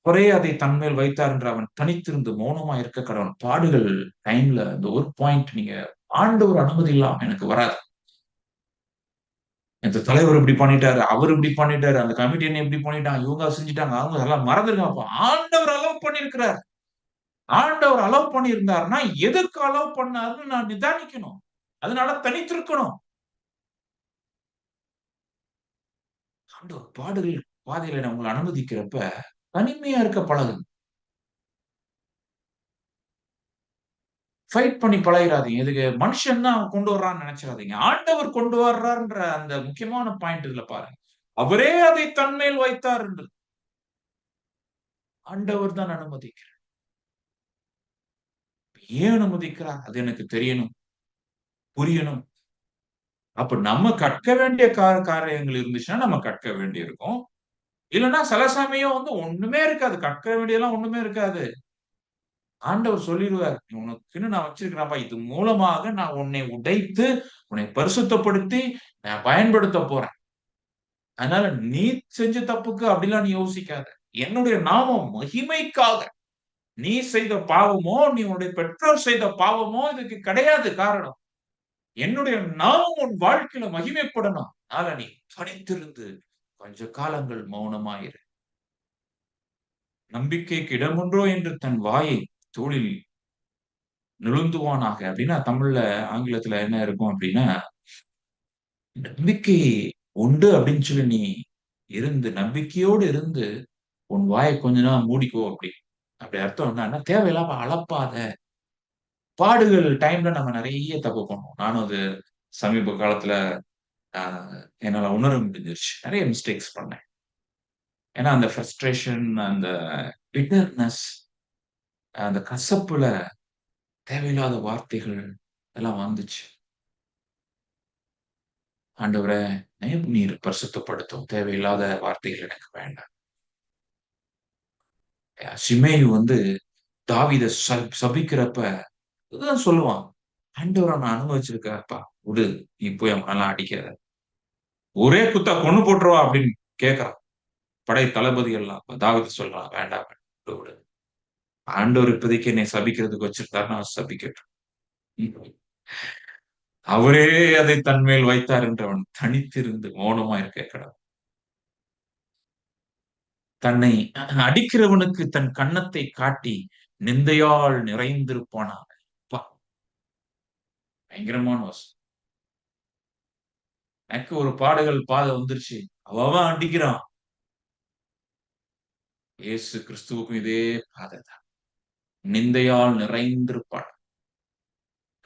அவரே அதை தன்மேல் வைத்தார் என்று அவன் தனித்திருந்து மௌனமா இருக்க கடவன். பாடுகள் டைம்ல அந்த ஒரு பாயிண்ட் நீங்க ஆண்டவர் அனுமதி இல்லாம எனக்கு வராது. இந்த தலைவர் இப்படி பண்ணிட்டாரு, அவர் இப்படி பண்ணிட்டாரு, அந்த கமிட்டி இப்படி பண்ணிட்டாங்க, இவங்க செஞ்சுட்டாங்க, அவங்க அதெல்லாம் மறந்துருங்க. ஆண்டவர் அலோவ் பண்ணியிருக்கிறார். ஆண்டவர் அலோவ் பண்ணியிருந்தாருன்னா எதற்கு அலோவ் பண்ணாருன்னு நான் நிதானிக்கணும். அதனால தனித்திருக்கணும். ஆண்டவர் பாடுகள் பாதையில நான் உங்களை அனுமதிக்கிறப்ப தனிமையா இருக்க பழகுங்க. ஃபைட் பண்ணி பழகிராதீங்க. இதுக்கு மனுஷன் தான் கொண்டு வர்றான்னு நினைச்சிடாதீங்க. ஆண்டவர் கொண்டு வர்றார்ன்ற அந்த முக்கியமான பாயிண்ட் இதுல பாருங்க. அவரே அதை தன்மேல் வைத்தார் என்று ஆண்டவர் தான் அனுமதிக்கிறார். ஏன் அனுமதிக்கிறார்? அது எனக்கு தெரியணும், புரியணும். அப்ப நம்ம கற்க வேண்டிய காரியங்கள் இருந்துச்சுன்னா நம்ம கற்க வேண்டியிருக்கும். இல்லன்னா சில சமயம் ஒண்ணுமே இருக்காது. கற்க வேண்டியதெல்லாம் ஒண்ணுமே இருக்காது. ஆண்டவர் சொல்லிருவார். உனக்குன்னு நான் வச்சிருக்கிறேன்ப்பா. இது மூலமாக நான் உன்னை உடைத்து, உன்னை பரிசுத்தப்படுத்தி நான் பயன்படுத்த போறேன். அதனால நீ செஞ்ச தப்புக்கு அப்படிலாம் நீ யோசிக்காத. என்னுடைய நாமம் மகிமைக்காக நீ செய்த பாவமோ, நீ உன்னுடைய பெற்றோர் செய்த பாவமோ இதுக்கு கிடையாது காரணம். என்னுடைய நாமம் உன் வாழ்க்கையில மகிமைப்படணும். அதனால நீ பணித்திருந்து கொஞ்ச காலங்கள் மௌனமாயிரு. நம்பிக்கைக்கு இடமுண்டோ என்று தன் வாயை தோளில் நிழுந்துவானாக அப்படின்னா தமிழ்ல ஆங்கிலத்துல என்ன இருக்கும் அப்படின்னா, நம்பிக்கை உண்டு அப்படின்னு சொல்லி நீ இருந்து நம்பிக்கையோடு இருந்து உன் வாயை கொஞ்ச நாள் மூடிக்கோ அப்படி. அப்படி அர்த்தம் என்னன்னா தேவையில்லாம அளப்பாத. பாடுகள் டைம்ல நம்ம நிறைய தப்பு பண்ணுவோம். நானும் அது சமீப காலத்துல என்னால உணர முடிஞ்சிருச்சு. நிறைய மிஸ்டேக்ஸ் பண்ணேன். ஏன்னா அந்த ஃப்ரஸ்ட்ரேஷன், அந்த பிட்டர்னஸ், அந்த கசப்புல தேவையில்லாத வார்த்தைகள் எல்லாம் வந்துச்சு. ஆண்டவரே, நீர் பரிசுத்தப்படுத்தும். தேவையில்லாத வார்த்தைகள் எனக்கு வேண்டாம். ஷிமேயு தாவீத சபிக்கிறப்ப இதுதான் சொல்லுவான். ஆண்டவரை நான் அனுபவிச்சிருக்கப்பா. விடு. நீ போய் அவனெல்லாம் அடிக்காத. ஒரே குத்தா கொன்னு போட்டுருவா அப்படின்னு கேட்கிறான். படை தளபதி எல்லாம் தாவீது சொல்றான். வேண்டாம் விடு, விடு. ஆண்டவர் இப்போதைக்கு என்னை சபிக்கிறதுக்கு வச்சிருக்காருன்னா சபிக்கட்டும். அவரே அதை தன்மேல் வைத்தார் என்று அவன் தனித்திருந்து மௌனமா இருக்க கடவுள். தன்னை அடிக்கிறவனுக்கு தன் கன்னத்தை காட்டி நிந்தையால் நிறைந்திருப்பானாக. பயங்கரமான வசனம். எனக்கு ஒரு பாடுகள் பாதை வந்துருச்சு. அவன் அடிக்கிறான். இயேசு கிறிஸ்துவுக்கும் இதே பாதைதான். நிந்தையால் நிறைந்திருப்பான்.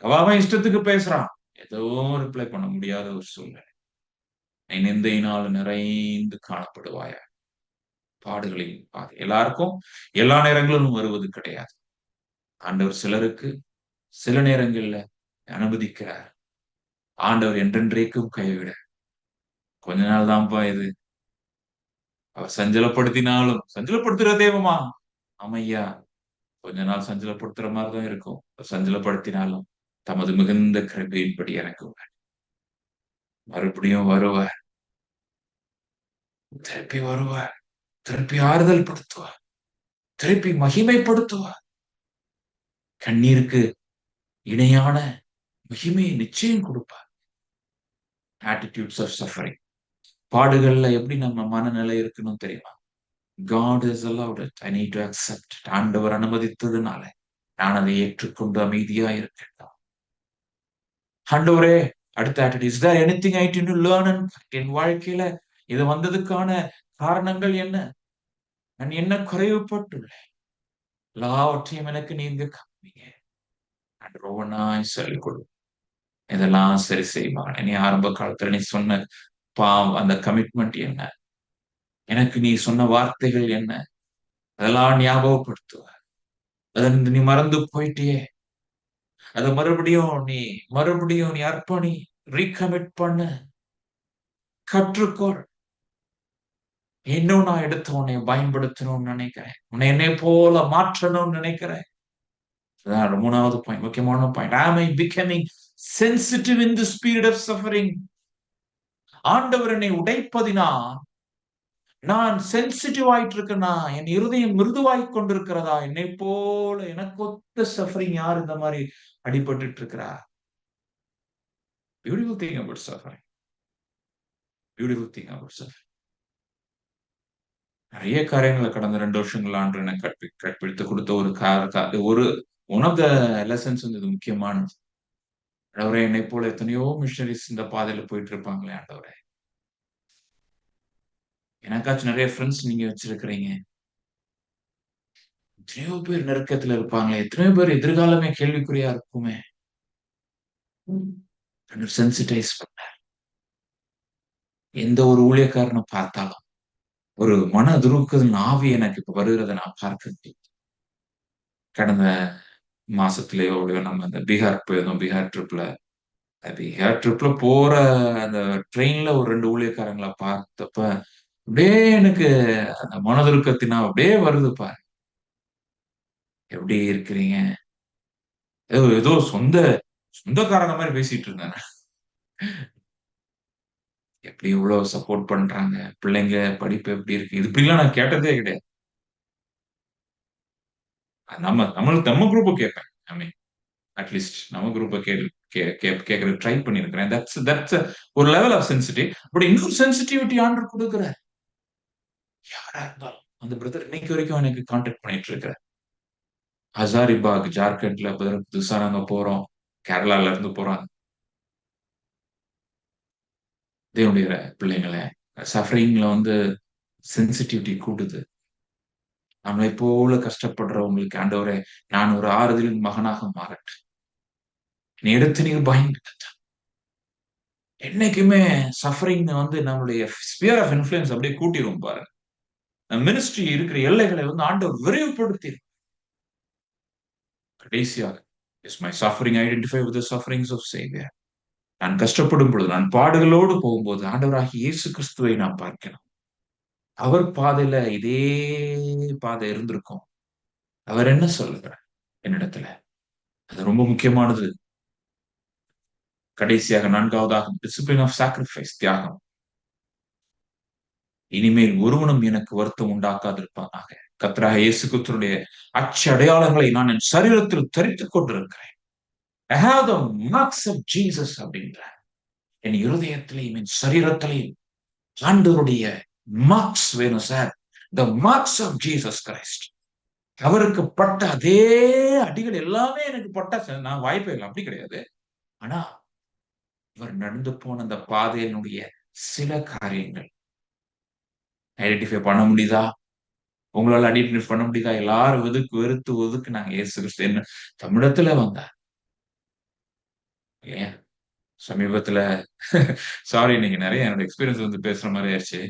அவன் இஷ்டத்துக்கு பேசுறான். எதுவும் ரிப்ளை பண்ண முடியாத ஒரு சூழ்நிலை. நீ நிந்தையினால் நிறைந்து காணப்படுவாயா. பாடுகளின் பாதை எல்லாருக்கும் எல்லா நேரங்களிலும் வருவது கிடையாது. ஆண்டவர் சிலருக்கு சில நேரங்கள்ல அனுமதிக்கிறார். ஆண்டவர் என்றென்றைக்கும் கைவிட கொஞ்ச நாள் தான்ப்பா இது. அவர் சஞ்சலப்படுத்தினாலும் சஞ்சலப்படுத்துற தெய்வமா அமையா கொஞ்ச நாள் சஞ்சலப்படுத்துற மாதிரிதான் இருக்கும். சஞ்சலப்படுத்தினாலும் தமது மிகுந்த கிருபையின்படி இறங்குவார். மறுபடியும் வருவார். திருப்பி வருவார். திருப்பி ஆறுதல் படுத்துவார். திருப்பி மகிமைப்படுத்துவார். கண்ணீருக்கு இணையான மகிமையை நிச்சயம் கொடுப்பார். Attitudes of suffering. பாடுகள்ல எப்படி நம்ம மனநிலை இருக்கணும் தெரியுமா? God has allowed it. I need to accept it. ஆண்டவர் அனுமதித்ததுனால நான் அதை ஏற்றுக்கொண்டு அமைதியா இருக்கேன். ஆண்டவரே, அடுத்த attitude. Is there anything I need to learn? என் வாழ்க்கையில இது வந்ததுக்கான காரணங்கள் என்ன? நான் என்ன குறைவுபட்டுள்ளேன்? எல்லாவற்றையும் எனக்கு நீங்க காமிங்க. ஆண்டவர் ஒவ்வொன்னாய் சொல்லிக் கொடு. இதெல்லாம் சரி செய்வான். நீ ஆரம்ப காலத்துல நீ சொன்ன அந்த கமிட்மெண்ட் என்ன? எனக்கு நீ சொன்ன வார்த்தைகள் என்ன? அதெல்லாம் ஞாபகப்படுத்துவ. அதை நீ மறந்து போயிட்டியே. அதை மறுபடியும் நீ அர்ப்பணி. ரீகமிட் பண்ணு. கற்றுக்கொள். இன்னும் நான் எடுத்து உன்னை பயன்படுத்தணும்னு நினைக்கிறேன். உன்னை என்னை போல மாற்றணும்னு நினைக்கிறேன். அதான் 3வது பாயிண்ட், முக்கியமான point. Am I becoming sensitive in this period of suffering? ஆண்டவர் என்னை உடைப்பதினால் நான் சென்சிட்டிவ் ஆயிட்டு இருக்கேனா? என் இருதயம் மிருதுவாய் கொண்டிருக்கிறதா? என்னை போல எனக்கு ஒத்த சஃபரிங் யார் இந்த மாதிரி அடிபட்டுட்டு இருக்கிறா? Beautiful thing about suffering. Beautiful thing about suffering. நிறைய காரியங்களை கடந்த 2 வருஷங்கள் ஆண்டு எனக்கு கற்பித்து கொடுத்த ஒரு ஒன் ஆஃப் த லெசன்ஸ் வந்து இது முக்கியமானது. ஆண்டவரே, என்னை போல எத்தனையோ மிஷனரிஸ் இந்த பாதையில போயிட்டு இருப்பாங்களே ஆண்டவரே. எனக்காச்சும் நிறைய ஃப்ரெண்ட்ஸ் நீங்க வச்சிருக்கிறீங்க. எத்தனையோ பேர் நெருக்கத்துல இருப்பாங்களே, எத்தனையோ பேர் எதிர்காலமே கேள்விக்குறியா இருக்குமே. சென்சிட்டைஸ் பண்ண எந்த ஒரு ஊழியக்காரனை பார்த்தாலும் ஒரு மன துருக்குதல் ஆவி எனக்கு இப்ப வருகிறத நான் பார்க்கிறேன். கடந்த மாசத்திலேயோ நம்ம அந்த பீகார் போயிருந்தோம். பீகார் ட்ரிப்ல போற அந்த ட்ரெயின்ல ஒரு 2 ஊழியக்காரங்கள பார்த்தப்ப அப்படியே எனக்கு அந்த மனதுருக்கத்தினா அப்படியே வருது பாரு. எப்படி இருக்கிறீங்க? ஏதோ ஏதோ சொந்தக்காரங்க மாதிரி பேசிட்டு இருந்தேன். எப்படி இவ்வளவு சப்போர்ட் பண்றாங்க, பிள்ளைங்க படிப்பு எப்படி இருக்கு, இது இப்படிலாம் நான் கேட்டதே கிடையாது. நம்ம குரூப்ப கேட்பேன். ஐ மீன் அட்லீஸ்ட் நம்ம குரூப்ப கேட்கறது ட்ரை பண்ணிருக்கிறேன். தட்ஸ் ஒரு லெவல் ஆஃப் சென்சிட்டிவ். பட் இன்னொரு சென்சிட்டிவிட்டி ஆண்டவர் கொடுக்கிறார். யாரா இருந்தாலும் அந்த பிரதர் இன்னைக்கு வரைக்கும் எனக்கு கான்டாக்ட் பண்ணிட்டு இருக்கிறார். ஹசாரிபாக் ஜார்க்கண்ட்ல புதுசா நாங்க போறோம். கேரளால இருந்து போறோம். தேவனுடைய பிள்ளைங்களே, சஃபரிங்ல வந்து சென்சிட்டிவிட்டி கூடுது. நம்மளை போல கஷ்டப்படுறவங்களுக்கு ஆண்டவரே, நான் ஒரு ஆறுதலின் மகனாக மாறட்டும். என்னை எடுத்து நீர் பயந்து என்னைக்குமே சஃபரிங் வந்து நம்மளுடைய ஸ்பியர் ஆஃப் இன்ஃப்ளூயன்ஸ் அப்படியே கூட்டிரும் பாருங்க. மினிஸ்ட்ரி இருக்கிற எல்லைகளை வந்து ஆண்டவர் விரைவுபடுத்தி கடைசியாக is my suffering identify with the sufferings of saviour. நான் கஷ்டப்படும் பொழுது, நான் பாடுகளோடு போகும்போது ஆண்டவராகிய இயேசு கிறிஸ்துவை நான் பார்க்கணும். அவர் பாதையில இதே பாதை இருந்திருக்கும். அவர் என்ன சொல்லுகிறார் என்னிடத்துல? அது ரொம்ப முக்கியமானது. கடைசியாக 4வதாக டிசிப்ளின் ஆஃப் சாக்ரிஃபைஸ், தியாகம். இனிமேல் ஒருவனும் எனக்கு வருத்தம் உண்டாக்காதிருப்பானாக. கர்த்தராகிய இயேசு கிறிஸ்துவினுடைய அடையாளங்களை நான் என் சரீரத்தில் தரித்துக் கொண்டிருக்கிறேன். I have the marks of Jesus அப்படின்றார். என் இருதயத்திலையும் என் சரீரத்திலையும் ஆண்டவருடைய மார்க்ஸ் வேணும் sir. The marks of Jesus Christ. அவருக்கு பட்ட அதே அடிகள் எல்லாமே எனக்கு பட்ட நான் வாய்ப்பே இல்லை, அப்படி கிடையாது. ஆனா இவர் நடந்து போன அந்த பாதையினுடைய சில காரியங்கள் ஐடென்டிஃபை பண்ண முடியுதா? உங்களால ஐடென்டிஃபை பண்ண முடியுதா? எல்லாரும் வெறுத்து ஒதுக்குனாங்க. இயேசு கிறிஸ்து என்ன தமிழத்துல வந்தார் இல்லையா? சமீபத்துல சாரி, நீங்க நிறைய என்னோட எக்ஸ்பீரியன்ஸ் வந்து பேசுற மாதிரி ஆயிடுச்சு.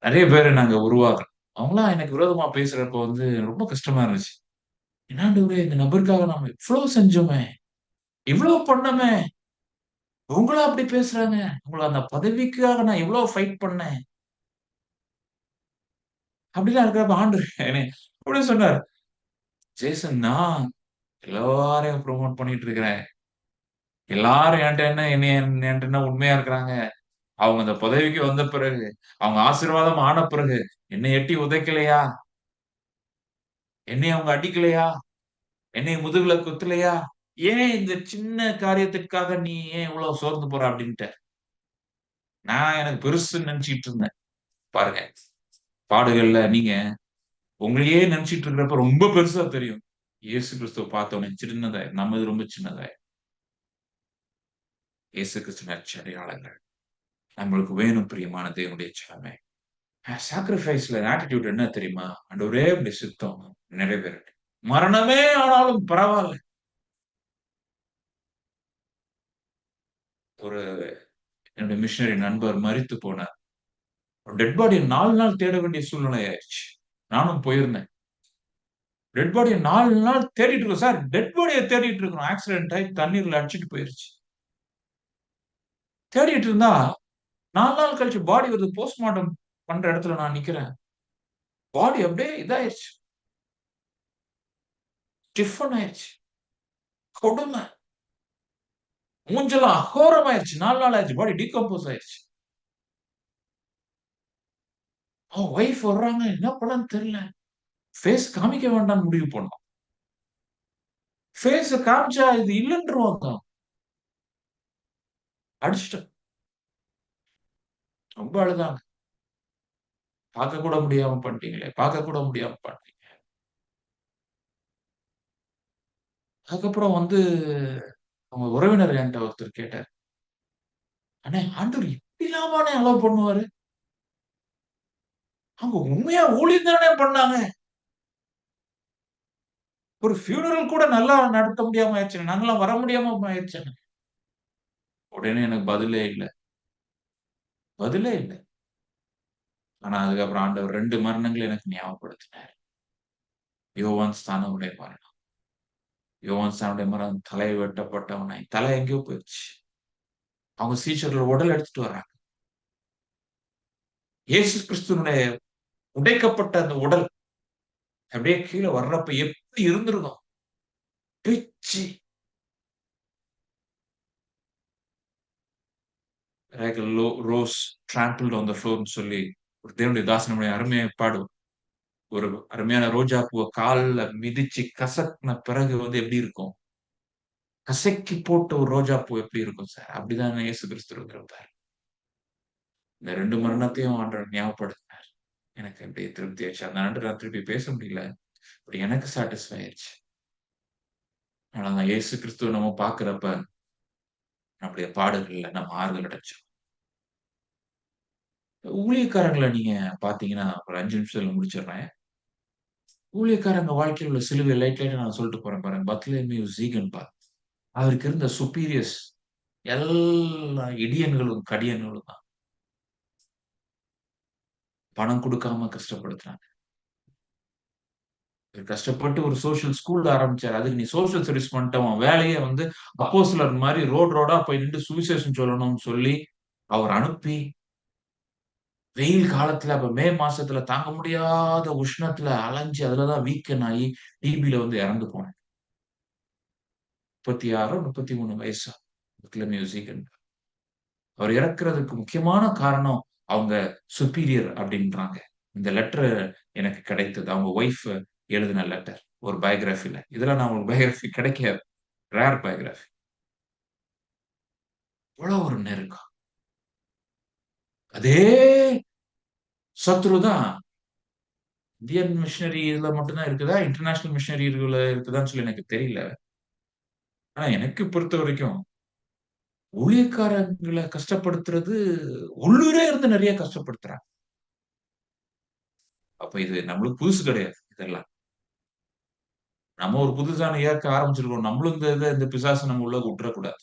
நிறைய பேரை நாங்க உருவாக்குறோம். அவங்களாம் எனக்கு விரோதமா பேசுறப்ப வந்து ரொம்ப கஷ்டமா இருந்துச்சு. என்னாண்டவரே, இந்த நபருக்காக நாம இவ்வளவு செஞ்சோமே, இவ்வளவு பண்ணோமே, உங்களா அப்படி பேசுறாங்க. உங்களை அந்த பதவிக்காக நான் இவ்வளவு ஃபைட் பண்ணேன். அப்படிலாம் இருக்கிறப்ப ஆண்டவர் என்னை அப்படியே சொன்னார், ஜேசன், நான் எல்லாரையும் ப்ரொமோட் பண்ணிட்டு இருக்கிறேன். எல்லாரும் என்கிட்ட என்ன உண்மையா இருக்கிறாங்க. அவங்க அந்த பதவிக்கு வந்த பிறகு, அவங்க ஆசீர்வாதம் ஆன பிறகு என்னை எட்டி உதைக்கலையா? என்னை அவங்க அடிக்கலையா? என்னை முதுகுல குத்தலையா? ஏன் இந்த சின்ன காரியத்துக்காக நீ ஏன் இவ்வளவு சோர்ந்து போற அப்படின்ட்டு நான் எனக்கு பெருசுன்னு நினைச்சிட்டு இருந்தேன். பாருங்க, பாடுகள்ல நீங்க உங்களையே நினைச்சிட்டு இருக்கிறப்ப ரொம்ப பெருசா தெரியும். இயேசு கிறிஸ்துவ பார்த்தோன்னே சின்னதாய், நம்மது ரொம்ப சின்னதாய். இயேசு கிறிஸ்து அடையாளங்கள் நம்மளுக்கு வேணும். பிரியமான தேவனுடைய ஜனமே, சாக்ரிஃபைஸ்ல ஆட்டிடியூட் என்ன தெரியுமா? ஆண்டவரே, அப்படி சித்தம் நிறைவேறட்டும். மரணமே ஆனாலும் பரவாயில்ல. ஒரு என்னுடைய மிஷனரி நண்பர் மரித்து போனார். டெட் பாடியை 4 நாள் தேட வேண்டிய சூழ்நிலை ஆயிடுச்சு. நானும் போயிருந்தேன். டெட் பாடியை 4 நாள் தேடிட்டு இருக்கோம் சார். டெட் பாடியை தேடிட்டு இருக்கோம். ஆக்சிடென்ட் ஆகி தண்ணீர்ல அடிச்சிட்டு போயிருச்சு. தேடிட்டு இருந்தா 4 நாள் கழிச்சு பாடி வருது. போஸ்ட்மார்ட்டம் பண்ற இடத்துல நான் நிக்கிறேன். பாடி அப்படியே இதாயிருச்சு. டிஃபன் ஆயிடுச்சு. கொடுமை. மூஞ்செல்லாம் அகோரமாயிருச்சு. 4 நாள் ஆயிருச்சு. பாடி டீகம்போஸ் ஆயிருச்சு. அவன் ஒய்ஃப் வர்றாங்க. என்ன பண்ணன்னு தெரியல. ஃபேஸ் காமிக்க வேண்டாம்னு முடிவு பண்ணோம். ஃபேஸ காமிச்சா இது இல்லன்ருவாங்க. அடிச்சுட்டேன். ரொம்ப அழுதாங்க. பார்க்க கூட முடியாம பண்ணிட்டீங்களே! பார்க்க கூட முடியாம பண்ணிட்டீங்க. அதுக்கப்புறம் வந்து அவங்க உறவினர் என்ட்ட ஒருத்தர் கேட்டாரு. "அண்ணே ஆண்டவர் இப்படிலாமாண்ணே அலோவ் பண்ணுவாரு? அவங்க உண்மையா ஊழியம் தானே பண்ணாங்க. ஒரு ஃபியூனரல் கூட நல்லா நடத்த முடியாம ஆயிருச்சுண்ணே. நாங்கலாம் வர முடியாம ஆயிருச்சுண்ணே." உடனே எனக்கு பதிலே இல்ல. பதிலே இல்ல. ஆனா அதுக்கப்புறம் ஆண்டவர் 2 மரணங்கள எனக்கு ஞாபகப்படுத்தினாரு. யோவான் ஸ்நானனுடைய மரணம். யோவான் ஸ்நானனுடைய மரணம் தலை வெட்டப்பட்டவனாய் தலை எங்கேயோ போயிருச்சு. அவங்க சீஷர்கள் உடல் எடுத்துட்டு வர்றாங்க. இயேசு கிறிஸ்துவினுடைய உடைக்கப்பட்ட அந்த உடல் அப்படியே கீழ வர்றப்ப எப்படி இருந்திருக்கும்? பிச்சு like a rose trampled on the floor ன்னு சொல்லி ஒரு தேவனுடைய தாசன் நம்முடைய அருமையா பாடுவார். ஒரு அருமையான ரோஜா பூவ கால்ல மிதிச்சு கசக்குன பிறகு வந்து எப்படி இருக்கும்? கசக்கி போட்ட ஒரு ரோஜா பூ எப்படி இருக்கும் சார்? அப்படிதான் இயேசு கிறிஸ்து இருந்திருப்பார். இந்த 2 மரணத்தையும் ஆண்டவர் ஞாபகப்படுத்தினார். எனக்கு அப்படியே திருப்தி ஆயிடுச்சு. அந்த ஆண்டு நான் திருப்பி பேச முடியல. பட் எனக்கு சாட்டிஸ்ஃபை ஆயிருச்சு. அதனால தான் இயேசு கிறிஸ்துவ நம்ம பார்க்கிறப்ப, நம்முடைய பாடுகள்ல நம்ம ஆறுதல் அடைஞ்சிரும். ஊழியக்காரங்கள நீங்க பார்த்தீங்கன்னா, ஒரு 5 நிமிஷத்துல முடிச்சிடுறேன். ஊழியக்காரங்க வாழ்க்கையில உள்ள சிலுவை லைட்டா நான் சொல்லிட்டு போறேன் பாருங்க. பத்லமேயு, ஜீகன் பார். அவருக்கு இருந்த சுப்பீரியர்ஸ் எல்லா இடியன்களும், கடியன்களும் தான். பணம் குடுக்காம கஷ்டப்படுத்துனாங்க. இவர் கஷ்டப்பட்டு ஒரு சோசியல் ஸ்கூல் ஆரம்பிச்சாரு. அதுக்கு நீ சோசியல் சர்வீஸ் பண்ணிட்ட உன் வேலையே வந்து அப்போஸ்தலர் மாரி ரோட் ரோடா போய் நின்னு சுவிசேஷம் சொல்லணும்னு சொல்லி, அவர் அனுப்பி, வெயில் காலத்துல அப்ப மே மாசத்துல தாங்க முடியாத உஷ்ணத்துல அலைஞ்சு அதுல தான் வீக்கன் ஆயி டிபில வந்து இறந்து போனார். 36 33 வயசா. பர்த்லமேயு ஜீகன். அவர் இறக்குறதுக்கு முக்கியமான காரணம் அவங்க சுப்பீரியர் அப்படின்றாங்க. இந்த லெட்டர் எனக்கு கிடைத்தது. அவங்க ஒய்ஃப் எழுதின லெட்டர். ஒரு பயோகிராஃபில. இதெல்லாம் நான் உங்களுக்கு பயோகிராஃபி கிடைக்காது. Rare biography. அவ்வளோ ஒரு நெருக்கம். அதே சத்ரு தான் இந்தியன் மிஷனரி இதுல மட்டும் தான் இருக்குதா? இன்டர்நேஷனல் மிஷனரி இதுல இருக்குதான்னு சொல்லி எனக்கு தெரியல. ஆனா எனக்கு பொறுத்தவரைக்கும் ஊழியக்காரங்கள கஷ்டப்படுத்துறது உள்ளூரே இருந்து நெறைய கஷ்டப்படுத்துறாங்க. அப்ப இது நம்மளுக்கு புதுசு கிடையாது இதெல்லாம். நம்ம ஒரு புதுசான இயக்க ஆரம்பிச்சிருக்கோம். நம்மளும் இந்த பிசாச நம்ம உள்ள விட்டுறக்கூடாது.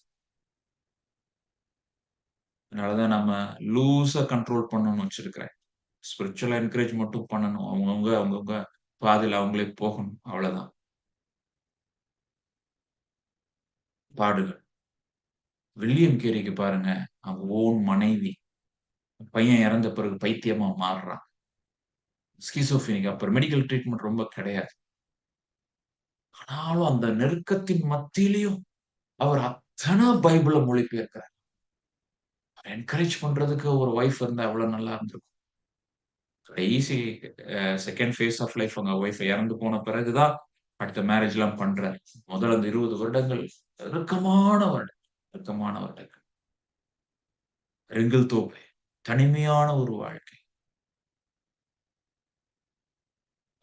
அதனால தான் நம்ம லூசா கண்ட்ரோல் பண்ணணும்னு வச்சிருக்கிறேன். ஸ்பிரிச்சுவலா என்கரேஜ் மட்டும் பண்ணணும். அவங்கவங்க பாதையில அவங்களே போகணும். அவ்வளவுதான். பாடுகள். வில்லியம் கேரிக்கு பாருங்க, அவங்க ஓன் மனைவி. பையன் இறந்த பிறகு பைத்தியமா மாறுறான். ஸ்கிசோஃப்ரெனிக் அப்புறம் மெடிக்கல் ட்ரீட்மெண்ட் ரொம்ப கிடையாது. ஆனாலும் அந்த நெருக்கத்தின் மத்தியிலயும் அவர் அத்தன பைபிள மொழிபெயர்க்கிறார். என்கரேஜ் பண்றதுக்கு ஒரு வைஃப் இருந்தா எவ்வளவு நல்லா இருந்திருக்கும். கடைசி 2ண்ட் ஃபேஸ் ஆஃப் லைஃப் அவங்க ஒய்ஃப் இறந்து போன பிறகு தான் அடுத்த மேரேஜ்லாம் பண்றாரு. முதல்ல அந்த 20 வருடங்கள் இறுக்கமான வருடம். இறுக்கமான வருடங்கள். ரெங்கில் தோப்பு. தனிமையான ஒரு வாழ்க்கை.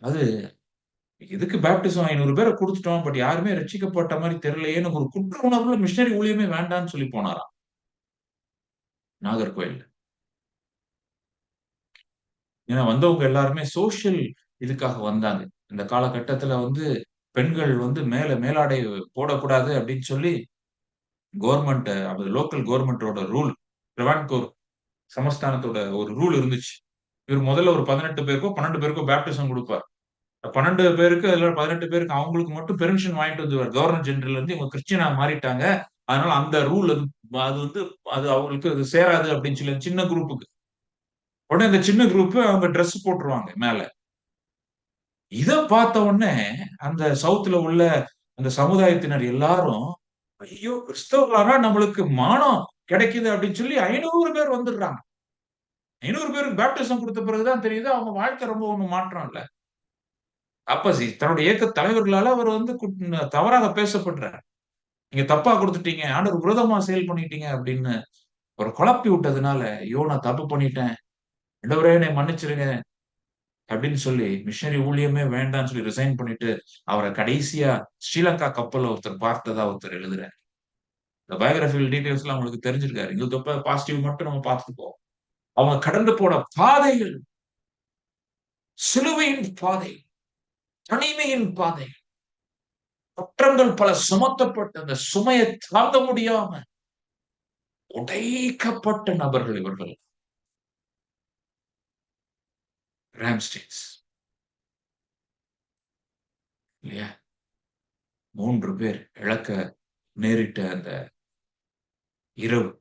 அது எதுக்கு பாப்டிசம் 500 பேர குடுத்துட்டோம். பட் யாருமே ரட்சிக்கப்பட்ட மாரி தெரியலையேன்னு ஒரு குற்ற உணர்வுல மிஷனரி ஊழியமே வேண்டான்னு சொல்லி போனாராம். நாகர்கோயில்ல. ஏன்னா வந்தவங்க எல்லாருமே சோசியல் இதுக்காக வந்தாங்க. இந்த காலகட்டத்தில வந்து பெண்கள் வந்து மேலாடை போடக்கூடாது அப்படின்னு சொல்லி கவர்ன்மென்ட் அது லோக்கல் கவர்ன்மென்ட்டோட ரூல். ட்ரவான்கோர் சமஸ்தானத்தோட ஒரு ரூல் இருந்துச்சு. இவர் முதல்ல ஒரு 18 பேருக்கோ, 12 பேருக்கோ பாப்டிசம் குடுப்பார். 12 பேருக்கு அதுல 18 பேருக்கு அவங்களுக்கு மட்டும் பெர்மிஷன் வாங்கிட்டு வந்துருவாரு. கவர்னர் ஜெனரல்ல இருந்து இவங்க கிறிஸ்டியனா மாறிட்டாங்க. அதனால அந்த ரூல் அது வந்து அது அவங்களுக்கு அது சேராது அப்படின்னு சொல்லி சின்ன குரூப்புக்கு. உடனே அந்த சின்ன குரூப் அவங்க டிரெஸ் போட்டுருவாங்க மேல. இத பார்த்த உடனே அந்த சவுத்துல உள்ள அந்த சமுதாயத்தினர் எல்லாரும், ஐயோ கிறிஸ்தவர்களானா நம்மளுக்கு மானம் கிடைக்குது அப்படின்னு சொல்லி 500 பேர் வந்துடுறாங்க. 500 பேருக்கு பேப்டிசம் கொடுத்த பிறகுதான் தெரியுது அவங்க வாழ்க்கை ரொம்ப ஒண்ணு மாற்றம் இல்ல. அப்ப தன்னுடைய இயக்க தலைவர்களால அவர் வந்து தவறாக பேசப்படுறார். நீங்க தப்பா குடுத்துட்டீங்க. ஆண்டவருக்கு விரோதமா செயல் பண்ணிட்டீங்க அப்படின்னு ஒரு குழப்பி விட்டதுனால, ஐயோ! நான் தப்பு பண்ணிட்டேன். ஆண்டவரே என்னை மன்னிச்சிடுங்க அப்படின்னு சொல்லி மிஷனரி ஊழியமே வேண்டான்னு சொல்லி ரிசைன் பண்ணிட்டு, அவர கடைசியா ஸ்ரீலங்கா கப்பல்ல ஒருத்தர் பார்த்ததா ஒருத்தர் எழுதுறாரு. இந்த பயோகிராபிக்கல் டீட்டெயில்ஸ்லாம் உங்களுக்கு தெரிஞ்சிருக்காது. எங்களுக்கு இப்ப பாசிட்டிவ் மட்டும் நம்ம பார்த்துட்டு போவோம். அவங்க கடந்து போன பாதைகள், சிலுவையின் பாதை, தனிமையின் பாதை, குற்றங்கள் பல சுமத்தப்பட்ட அந்த சுமையை தாங்க முடியாம உடைக்கப்பட்ட நபர்கள் இவர்கள். ராம்ஸ்டேன்ஸ் இல்லையா? 3 பேர் இழக்க நேரிட்ட அந்த இரவு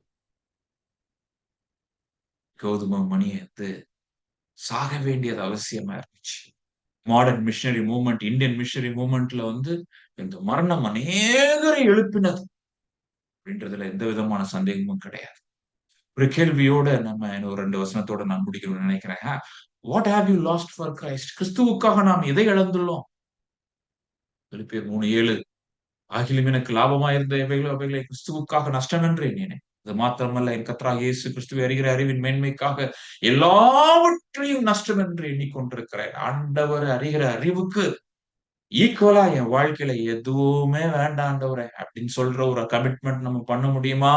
கோதுமை மணிய வந்து சாக வேண்டியது அவசியமா இருந்துச்சு. Modern missionary movement, Indian missionary மூவ்மெண்ட்ல வந்து இந்த மரணம் அநேகரை எழுப்பினது அப்படின்றதுல எந்த விதமான சந்தேகமும் கிடையாது. ஒரு கேள்வியோட நம்ம இன்னும் 2 வசனத்தோட நான் முடிக்கணும்னு நினைக்கிறேன். What have you last for Christ? கிறிஸ்துவுக்காக நாம் எதை இழந்துள்ளோம்? பிலிப்பியர் 3:7 ஆகிலும் எனக்கு லாபமா இருந்த எவைகளோ அவைகளை கிறிஸ்துவுக்காக நஷ்டம் என்று எண்ணினேன். அது மாத்திரமல்ல என் கர்த்தராகிய இயேசு கிறிஸ்துவை அறிகிற அறிவின் மேன்மைக்காக எல்லாவற்றையும் நஷ்டம் என்று எண்ணிக்கொண்டிருக்கிறேன். ஆண்டவர் அறிகிற அறிவுக்கு ஈக்குவலா என் வாழ்க்கையில எதுவுமே வேண்டாம் ஆண்டவரே அப்படின்னு சொல்ற ஒரு கமிட்மெண்ட் நம்ம பண்ண முடியுமா?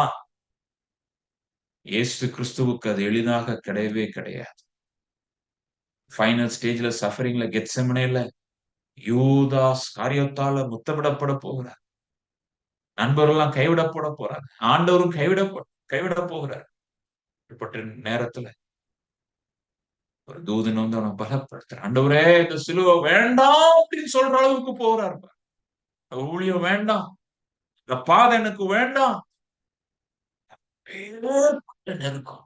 இயேசு கிறிஸ்துவுக்கு அது எளிதாக கிடையவே கிடையாது. ஃபைனல் ஸ்டேஜ்ல சஃபரிங்ல கெத்செமனேல யூதாஸ் காரியத்தால முத்தமிடப்பட போகிறார். நண்பர்கள்லாம் கைவிடப்பட போறாங்க. ஆண்டவரும் கைவிட போகிறார். இப்படிப்பட்ட நேரத்துல ஒரு தூதன் வந்து அவனை பலப்படுத்துறான். ஆண்டவரே இந்த சிலுவை வேண்டாம் அப்படின்னு சொல்ற அளவுக்கு போறாரு. ஊழியம் வேண்டாம். இந்த பாதை எனக்கு வேண்டாம். ஏகப்பட்ட நெருக்கம்.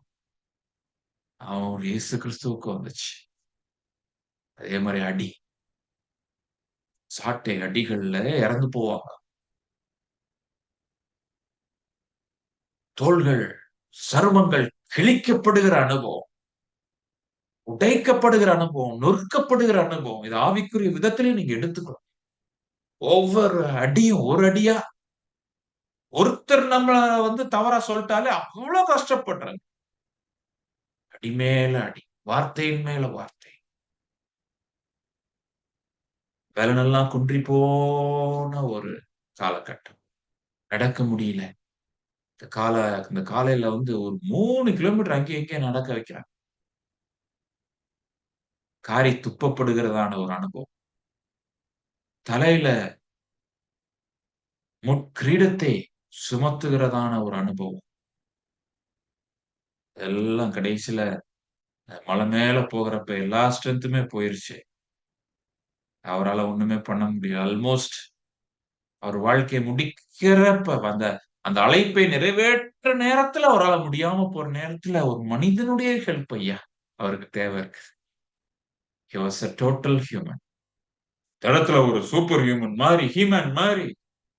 அவன் இயேசு கிறிஸ்துவுக்கு வந்துச்சு. அதே மாதிரி அடி, சாட்டை அடிகள்ல இறந்து போவாங்க. தோள்கள், சருமங்கள் கிழிக்கப்படுகிற அனுபவம், உடைக்கப்படுகிற அனுபவம், நொறுக்கப்படுகிற அனுபவம். இது ஆவிக்குரிய விதத்திலே நீங்க எடுத்துக்கணும். ஒவ்வொரு அடியும் ஒரு அடியா ஒருத்தர் நம்மள வந்து தவறா சொல்லிட்டாலே அவ்வளவு கஷ்டப்படுறாங்க. அடி மேல அடி, வார்த்தையின் மேல வார்த்தை. பலனெல்லாம் குன்றி போன ஒரு காலகட்டம். நடக்க முடியல. இந்த கால இந்த காலையில வந்து ஒரு 3 கிலோமீட்டர் அங்கேயும் இங்கேயும் நடக்க வைக்கிறாங்க. காரி துப்பப்படுகிறதான ஒரு அனுபவம். தலையில முட்கிரீடத்தை சுமத்துகிறதான ஒரு அனுபவம். எல்லாம் கடைசியில மலை மேல போகிறப்ப எல்லா ஸ்ட்ரென்த்துமே போயிருச்சு. அவரால ஒண்ணுமே பண்ண முடியல. ஆல்மோஸ்ட் அவர் வாழ்க்கைய முடிக்கிறப்ப அந்த அந்த அழைப்பை நிறைவேற்ற நேரத்துல அவரால முடியாம போற நேரத்துல ஒரு மனிதனுடைய ஹெல்ப் ஐயா அவருக்கு தேவை இருக்கு. He was a total human. தடத்துல ஒரு சூப்பர் ஹியூமன் மாரி, ஹீமன் மாரி,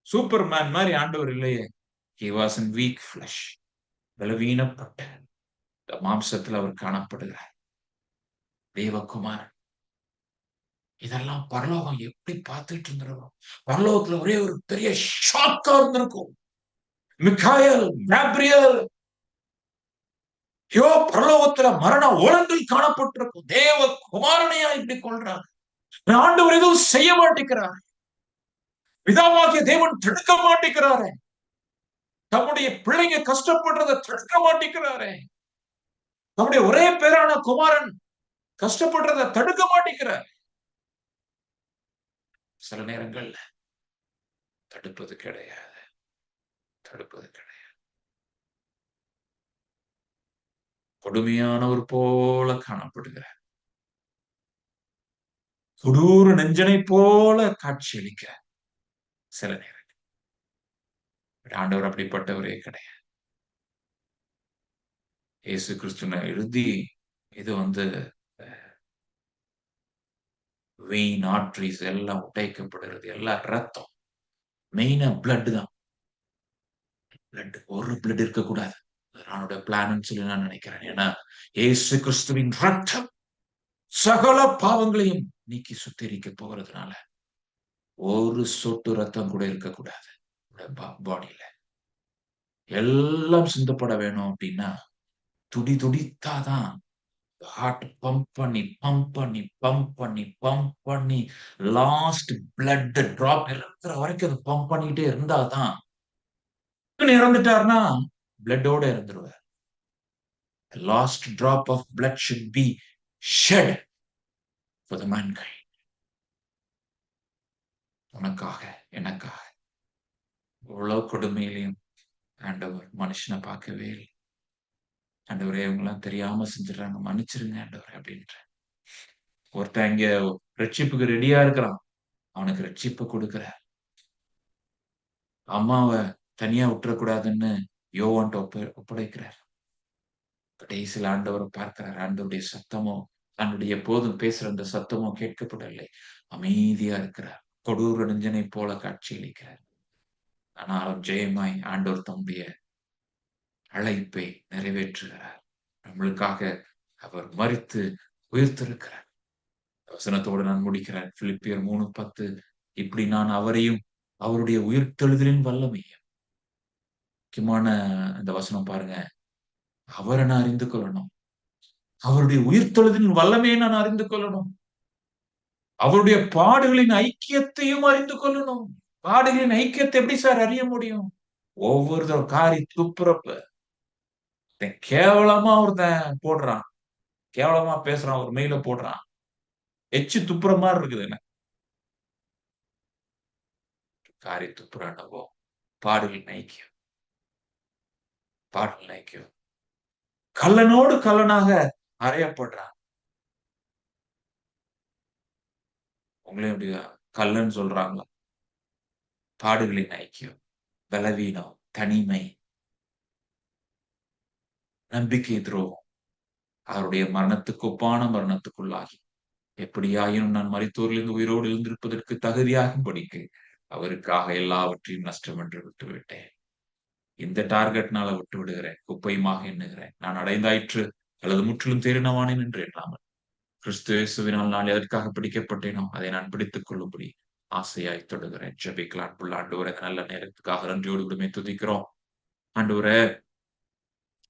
சூப்பர்மேன் மாரி ஆண்டவர் இல்லையே. He was in weak flesh. பலவீனப்பட்ட இந்த மாம்சத்துல அவர் காணப்படுகிறார். தேவகுமாரன். இதெல்லாம் பரலோகம் எப்படி பார்த்துட்டு இருந்திருக்கும்? பரலோகத்துல ஒரே ஒரு பெரிய ஷாக்கா இருந்திருக்கும். மிக்காயல், கேப்ரியல், ஐயோ பரலோகத்துல மரண ஓலங்கள் காணப்பட்டிருக்கும். தேவ குமாரனையா இப்படி கொள்றாங்க. ஆண்டவர் எதுவும் செய்ய மாட்டேங்கிறார். பிதாவாகிய தேவன் தடுக்க மாட்டேங்கிறாரே. தம்முடைய பிள்ளைங்க கஷ்டப்படுறத தடுக்க மாட்டேங்கிறாரே. நம்முடைய ஒரே பேரான குமாரன் கஷ்டப்படுறத தடுக்க மாட்டேங்கிறார். சில நேரங்கள்ல தடுப்பது கிடையாது. தடுப்பது கிடையாது. கொடுமையானவர் போல காணப்படுகிறார். கொடூர நெஞ்சனை போல காட்சியளிக்கிறார் சில நேரம். ஆண்டவர் அப்படிப்பட்டவரே கிடையாது. இயேசு கிறிஸ்துவின் இறுதி இது வந்து வெயின் ஆர்டரிஸ் எல்லாம் உடைக்கப்படுகிறது. எல்லாம் ரத்தம். மெயினா பிளட் தான். பிளட் ஒரு பிளட் இருக்கக்கூடாது. அதனோட பிளான்னு சொல்லி நான் நினைக்கிறேன். ஏன்னா இயேசு கிறிஸ்துவின் ரத்தம் சகல பாவங்களையும் நீக்கி சுத்திகரிக்க போகிறதுனால ஒரு சொட்டு ரத்தம் கூட இருக்கக்கூடாது பாடியில. எல்லாம் சிந்தப்பட வேணும் அப்படின்னா துடி துடித்தாதான் ஹார்ட் பம்ப் பண்ணி பம்ப் பண்ணி பம்ப் பண்ணி பம்ப் பண்ணி லாஸ்ட் பிளட் டிராப் இருக்கிற வரைக்கும் அது பம்ப் பண்ணிக்கிட்டே இருந்தாதான். இறந்துட்டாருன்னா பிளட்டோட இறந்துருவார். Last drop of blood should be shed for the mankind. உனக்காக எனக்காக இவ்வளவு கொடுமையிலையும் ஆண்டவர் மனுஷனை பார்க்கவே இல்லை. ஆண்டவரே இவங்கெல்லாம் தெரியாம செஞ்சிடறாங்க, மன்னிச்சிருங்க ஆண்டவரே அப்படின்ற. ஒருத்தன் இங்க ரட்சிப்புக்கு ரெடியா இருக்கிறான், அவனுக்கு ரட்சிப்பு கொடுக்கிற. அம்மாவை தனியா விட்டுறக்கூடாதுன்னு யோவான்ட்ட ஒப்படைக்கிறார். கடைசியில் ஆண்டவரை பார்க்கிறார். ஆண்டவருடைய சத்தமோ, தன்னுடைய எப்போதும் பேசுற அந்த சத்தமோ கேட்கப்படவில்லை. அமைதியா இருக்கிறார். கொடூர நெஞ்சனை போல காட்சியளிக்கிறார். ஆனாலும் ஜெயமாய் ஆண்டவர் தம்முடைய அழைப்பை நிறைவேற்றுகிறார். நம்மளுக்காக அவர் மரித்து உயிர்த்திருக்கிறார். வசனத்தோடு நான் முடிக்கிறேன். பிலிப்பியர் 3:10. இப்படி நான் அவரையும் அவருடைய உயிர்த்தெழுதலின் வல்லமையும். முக்கியமான இந்த வசனம் பாருங்க. அவரை நான் அறிந்து கொள்ளணும். அவருடைய உயிர்த்தெழுதலின் வல்லமையை நான் அறிந்து கொள்ளணும். அவருடைய பாடுகளின் ஐக்கியத்தையும் அறிந்து கொள்ளணும். பாடுகளின் ஐக்கியத்தை எப்படி சார் அறிய முடியும்? ஒவ்வொருத்தரும் காரி துப்புறப்ப கேவலமா ஒருத்தன் போடுறான், கேவலமா பேசுறான், ஒரு மெயில போடுறான், எச்சு துப்புற மாதிரி இருக்குது. என்ன காரி துப்புறானவோ பாடுகளின் ஐக்கியம், பாடுகளின் ஐக்கியம். கல்லனோடு கல்லனாக அறையப்படுறான். உங்களையும் அப்படியா கல்லன்னு சொல்றாங்களா? பாடுகளின் ஐக்கியம், பலவீனம், தனிமை, நம்பிக்கை துரோகம், அவருடைய மரணத்துக்கு ஒப்பான மரணத்துக்குள்ளாகி எப்படியாயினும் நான் மரித்தோரிலிருந்து உயிரோடு எழுந்திருப்பதற்கு தகுதியாகும்படிக்கு அவருக்காக எல்லாவற்றையும் நஷ்டம் என்று விட்டு விட்டேன். இந்த டார்கெட்னால விட்டு விடுகிறேன், குப்பையுமாக எண்ணுகிறேன். நான் அடைந்தாயிற்று அல்லது முற்றிலும் தேறினவானேன் என்று எண்ணாமல் கிறிஸ்து இயேசுவினால் நான் எதற்காக பிடிக்கப்பட்டேனோ அதை நான் பிடித்துக் கொள்ளும்படி ஆசையாய் தொடுகிறேன். ஜெபிக்கலாம். அன்புள்ள ஆண்டவரே, நல்ல நேரத்துக்காக நன்றியோடு விடுமை துதிக்கிறோம். ஆண்டவரே,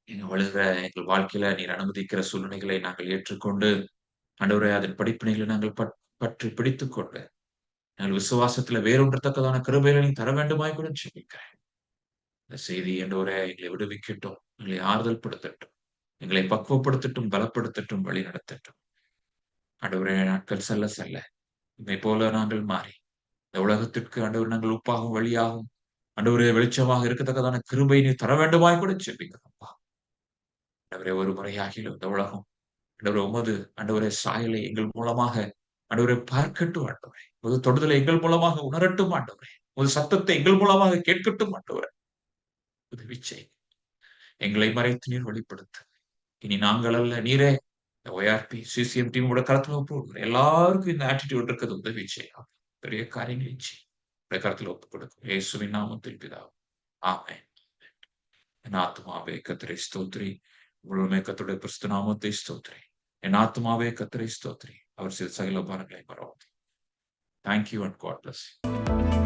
எங்க வழுகிற எங்கள் வாழ்க்கையில நீர் அனுமதிக்கிற சூழ்நிலைகளை நாங்கள் ஏற்றுக்கொண்டு ஆண்டவரே அதன் படிப்பினைகளை நாங்கள் பற்றி பிடித்துக் கொண்டு நாங்கள் விசுவாசத்துல வேறொன்றத்தக்கதான கிருபைகளை நீ தர வேண்டுமாய் கூட ஜெபிக்கிறேன். இந்த செய்தி ஆண்டவரே எங்களை விடுவிக்கட்டும், எங்களை ஆறுதல் படுத்தட்டும், எங்களை பக்குவப்படுத்தட்டும், பலப்படுத்தட்டும், வழி நடத்தட்டும். ஆண்டவரே, நாட்கள் செல்ல செல்ல இதை போல நாங்கள் மாறி இந்த உலகத்திற்கு ஆண்டவர் நாங்கள் உப்பாகவும் வழியாகவும் ஆண்டவரே வெளிச்சமாக இருக்கத்தக்கதான கிருபை நீ தர வேண்டுமாய் கூட ஜெபிக்கிறோம்ப்பா. ஆண்டவரே, ஒரு முறையாகிலும் இந்த உலகம் ஆண்டவரே உமது ஆண்டவரே சாயலை எங்கள் மூலமாக ஆண்டவரை பார்க்கட்டும். ஆண்டவரே, உமது தொடுதலை எங்கள் மூலமாக உணரட்டும். ஆண்டவரே, உமது சத்தத்தை எங்கள் மூலமாக கேட்கட்டும். ஆண்டவரே, உதவி செய். எங்களை மறைத்து நீர் வெளிப்படுத்து. இனி நாங்கள் அல்ல, நீரே ஒய்ஆர்பி சிசிஎம் டீம் கருத்துல ஒப்பு எல்லாருக்கும் இந்த ஆட்டிடியூட் இருக்கிறது உதவி செய்யும். பெரிய காரியங்களை செய்யும் கருத்துல ஒப்பு கொடுக்கும். இயேசுவின் நாமத்தில் பிதாவே, ஆமென். என் ஆத்துமாவே கர்த்தரை ஸ்தோத்திரி, முழுமை கர்த்தருடைய பரிசுத்த நாமத்தை ஸ்தோத்திரி. என் ஆத்துமாவே கர்த்தரை ஸ்தோத்திரி, அவர் செய்த சகல உபகாரங்களை மறவாதே. Thank you and God bless you.